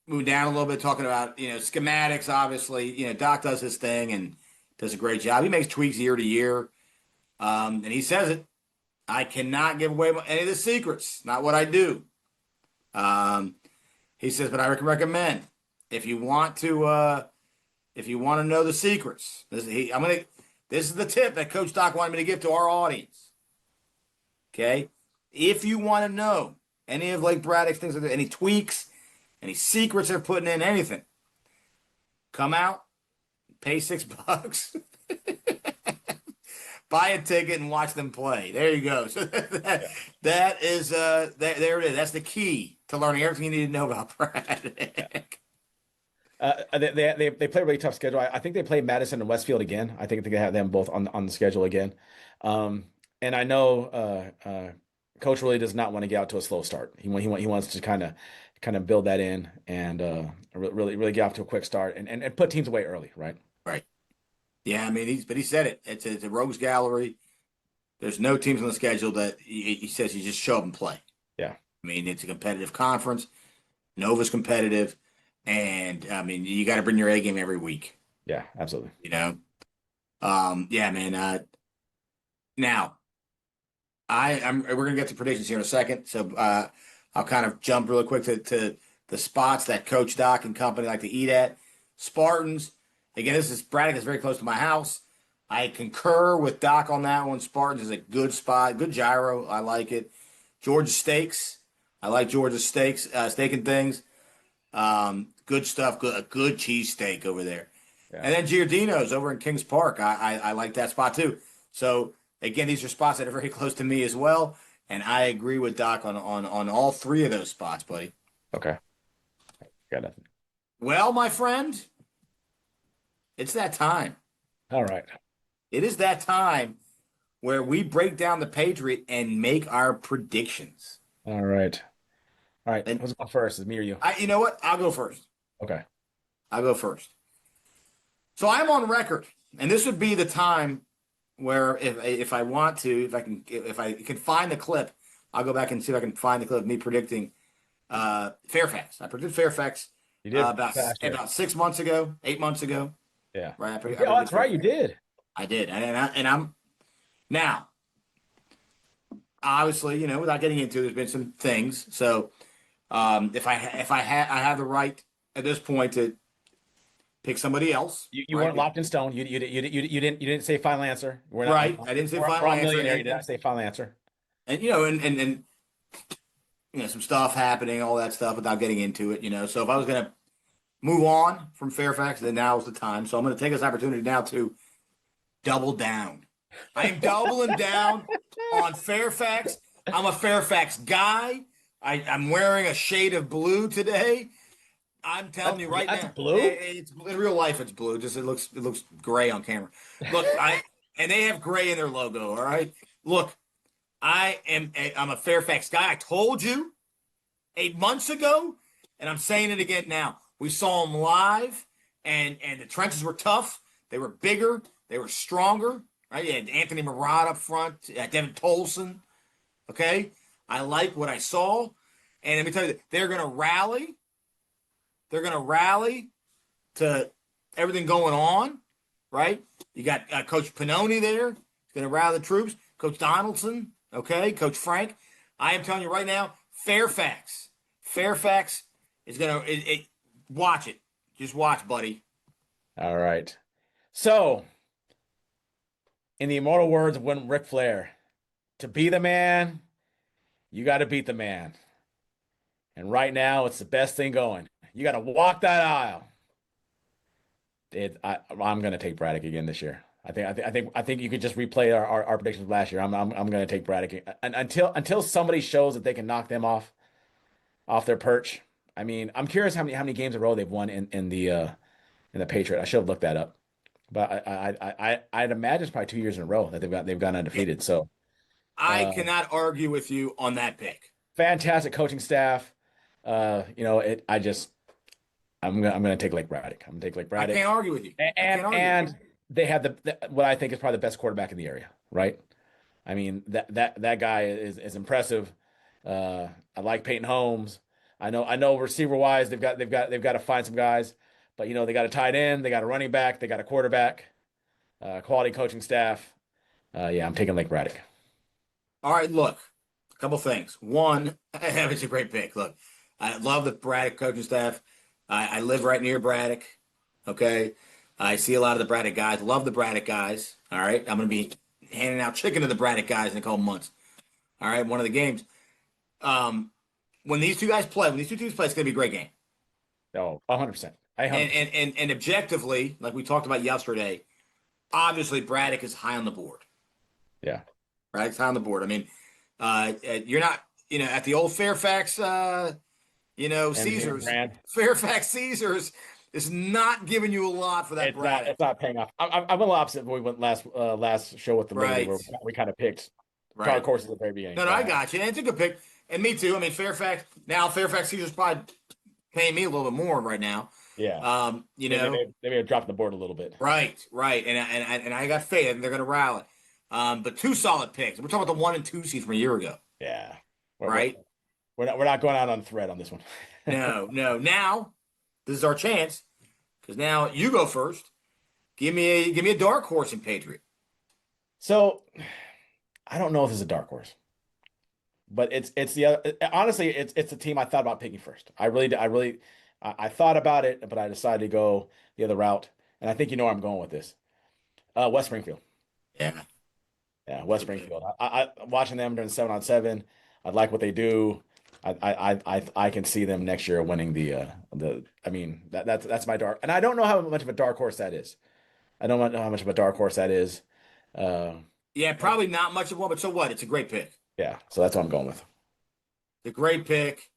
move down a little bit, talking about schematics. Obviously, Doc does his thing and does a great job. He makes tweaks year to year, and he says it. I cannot give away any of the secrets. Not what I do. He says, but I recommend. If you want to know the secrets, this is the tip that Coach Doc wanted me to give to our audience. Okay, if you want to know any of Lake Braddock's things, any tweaks, any secrets they're putting in, anything, come out, pay $6, buy a ticket, and watch them play. There you go. So that is there it is. That's the key to learning everything you need to know about Braddock. They play a really tough schedule. I think they play Madison and Westfield again. I think they have them both on the schedule again. And I know Coach really does not want to get out to a slow start. He wants to kind of build that in and really get off to a quick start and put teams away early, right? Right. Yeah, I mean, he said it. It's a rogues gallery. There's no teams on the schedule that he says you just show up and play. Yeah. I mean, it's a competitive conference. Nova's competitive. And I mean, you got to bring your A game every week, Yeah, absolutely. you know? Yeah, man. Now we're gonna get to predictions here in a second. So I'll kind of jump really quick to the spots that Coach Doc and company like to eat at. Spartans. Again, Braddock is very close to my house. I concur with Doc on that one. Spartans is a good spot, good gyro. I like it. Georgia Steaks. I like Georgia Steaks, steak and things. Good stuff. A good cheese steak over there. Yeah. And then Giardino's over in Kings Park. I like that spot too. So again, these are spots that are very close to me as well. And I agree with Doc on all three of those spots, buddy. Okay. Got nothing. Well, my friend, it's that time. All right. It is that time where we break down the Patriot and make our predictions. All right. All right. And Who's going first? Is it me or you? you know what? I'll go first. Okay. I'll go first. So I'm on record, and this would be the time where if I want to, if I can find the clip, I'll go back and see if I can find the clip of me predicting Fairfax. I predicted Fairfax You did about 6 months ago, 8 months ago. Yeah. Right. I Oh, that's right. You did. I did, and I'm now. Obviously, without getting into it, there's been some things. So, if I have the right at this point to pick somebody else. You weren't locked in stone. You didn't say final answer. We're not, right. I didn't say final answer. Millionaire. You didn't say final answer. And and some stuff happening, all that stuff, without getting into it. So if I was gonna move on from Fairfax, then now is the time. So I'm gonna take this opportunity now to double down. I am doubling down on Fairfax. I'm a Fairfax guy. I'm wearing a shade of blue today. I'm telling you right now, blue. It's in real life. It's blue. Just it looks gray on camera. Look, and they have gray in their logo. All right. Look, I'm a Fairfax guy. I told you 8 months ago, and I'm saying it again now. We saw them live, and the trenches were tough. They were bigger. They were stronger. Right? You had Anthony Murat up front. Devin Tolson. Okay. I like what I saw, and let me tell you, they're going to rally. They're going to rally to everything going on, right? You got Coach Pannoni there. He's going to rally the troops. Coach Donaldson, okay? Coach Frank. I am telling you right now, Fairfax is going to watch it. Just watch, buddy. All right. So, in the immortal words of when Ric Flair, to be the man, you got to beat the man. And right now, it's the best thing going. You got to walk that aisle. I'm going to take Braddock again this year. I think you could just replay our predictions last year. I'm going to take Braddock until somebody shows that they can knock them off their perch. I mean, I'm curious how many games in a row they've won in the Patriot. I should have looked that up, but I'd imagine it's probably 2 years in a row that they've gone undefeated. So I cannot argue with you on that pick. Fantastic coaching staff. I'm gonna take Lake Braddock. I'm gonna take Lake Braddock. I can't argue with you. And they have what I think is probably the best quarterback in the area, right? I mean that guy is impressive. I like Peyton Holmes. I know receiver wise they've got to find some guys, but they got a tight end, they got a running back, they got a quarterback, quality coaching staff. Yeah, I'm taking Lake Braddock. All right, look, a couple things. One, it's a great pick. Look, I love the Braddock coaching staff. I live right near Braddock. Okay. I see a lot of the Braddock guys. Love the Braddock guys. All right. I'm going to be handing out chicken to the Braddock guys in a couple months. All right. One of the games. When these two teams play, it's going to be a great game. Oh, 100%. And objectively, like we talked about yesterday, obviously Braddock is high on the board. Yeah. Right. It's high on the board. I mean, you're not, at the old Fairfax, Caesars, Fairfax Caesars is not giving you a lot for that Braddock. It's not paying off. I'm a little opposite when we went last show with the right. where we kind of picked right. course at the very beginning. No, I got you. And it's a good pick. And me too. I mean, Fairfax Caesars probably paying me a little bit more right now. Yeah. They may have dropped the board a little bit. Right. And I got faith and they're going to rally. But two solid picks. We're talking about the 1 and 2 seeds from a year ago. Yeah. Right. We're not going out on thread on this one. No. Now, this is our chance because now you go first. Give me a dark horse in Patriot. So I don't know if it's a dark horse, but it's the other, honestly, it's the team I thought about picking first. I thought about it, but I decided to go the other route. And I think you know where I'm going with this. West Springfield. Yeah. Yeah, West Springfield. I watching them during 7-on-7. I like what they do. I can see them next year winning the. I mean that's my dark, and I don't know how much of a dark horse that is. I don't know how much of a dark horse that is. Uh, Yeah, probably not much of one, but so what? It's a great pick. yeah, so that's what I'm going with. It's a great pick.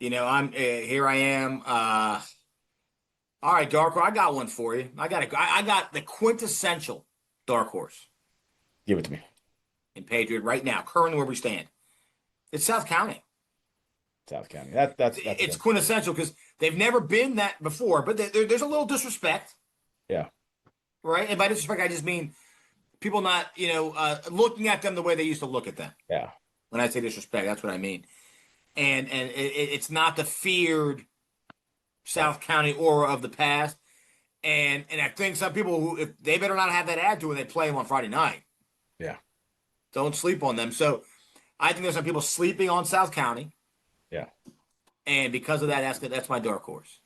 I'm here. I am. All right, dark horse. I got one for you. I got the quintessential dark horse Give it to me. in Patriot right now, currently where we stand. It's South County. South County. That's It's good. quintessential because they've never been that before, but there's a little disrespect, Yeah, right? And by disrespect, I just mean people not, looking at them the way they used to look at them. yeah, When I say disrespect, that's what I mean. And it's not the feared South County aura of the past. And I think some people who, if they better not have that attitude when they play them on Friday night. yeah, Don't sleep on them. So I think there's some people sleeping on South County, yeah. and because of that, that's my dark horse.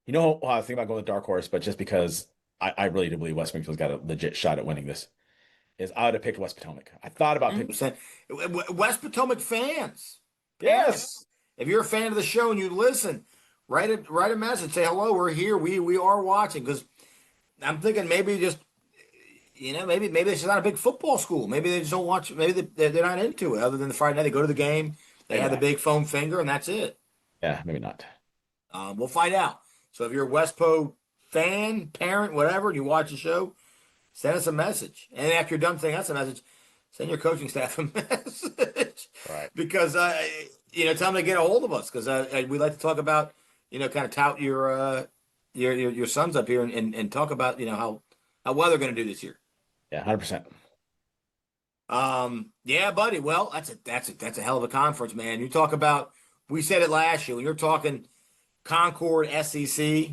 You know how I think about going with dark horse, but just because I really do believe West Springfield's got a legit shot at winning this, is I would have picked West Potomac. I thought about picking. West Potomac fans, Yes. if you're a fan of the show and you listen, write a message, say hello, we're here, we are watching, because I'm thinking maybe just maybe this is not a big football school, maybe they just don't watch, maybe they're not into it other than the Friday night they go to the game, they have the big foam finger, and that's it. Yeah, maybe not. We'll find out. So if you're a West Po fan, parent, whatever, and you watch the show, send us a message. And after you're done sending us a message, send your coaching staff a message. Right. Because, tell them to get a hold of us. Because we like to talk about, kind of tout your sons up here and talk about, how well they're going to do this year. Yeah, 100%. Yeah, buddy. Well, that's a hell of a conference, man. You talk about, we said it last year, when you're talking Concord, SEC,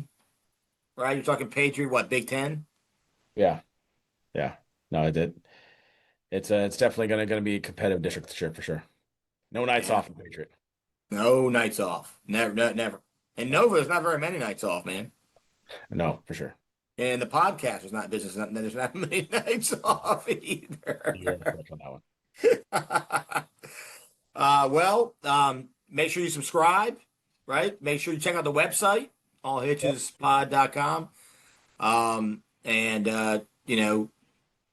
right? You're talking Patriot, what, Big Ten? Yeah, yeah. No, it did. It's definitely gonna be a competitive district this year for sure. No nights off in Patriot. No nights off. Never, never. And Nova, there's not very many nights off, man. No, for sure. And the podcast is not business. There's not many nights off either. You're correct on that one. Make sure you subscribe, right? Make sure you check out the website, allhitchespod.com.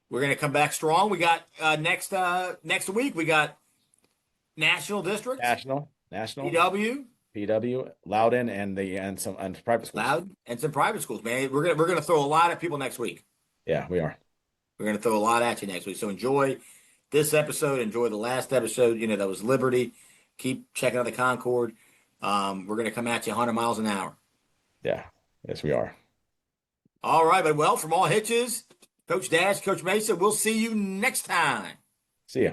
We're going to come back strong. We got next week, we got National District, National, PW, Loudon, and some private schools. Loud, and some private schools, man. We're gonna throw a lot at people next week. Yeah, we are. We're gonna throw a lot at you next week. So enjoy this episode. Enjoy the last episode. That was Liberty. Keep checking out the Concord. We're gonna come at you 100 miles an hour. Yeah. Yes, we are. All right, but from all Hitches, Coach Dash, Coach Mesa, we'll see you next time. See ya.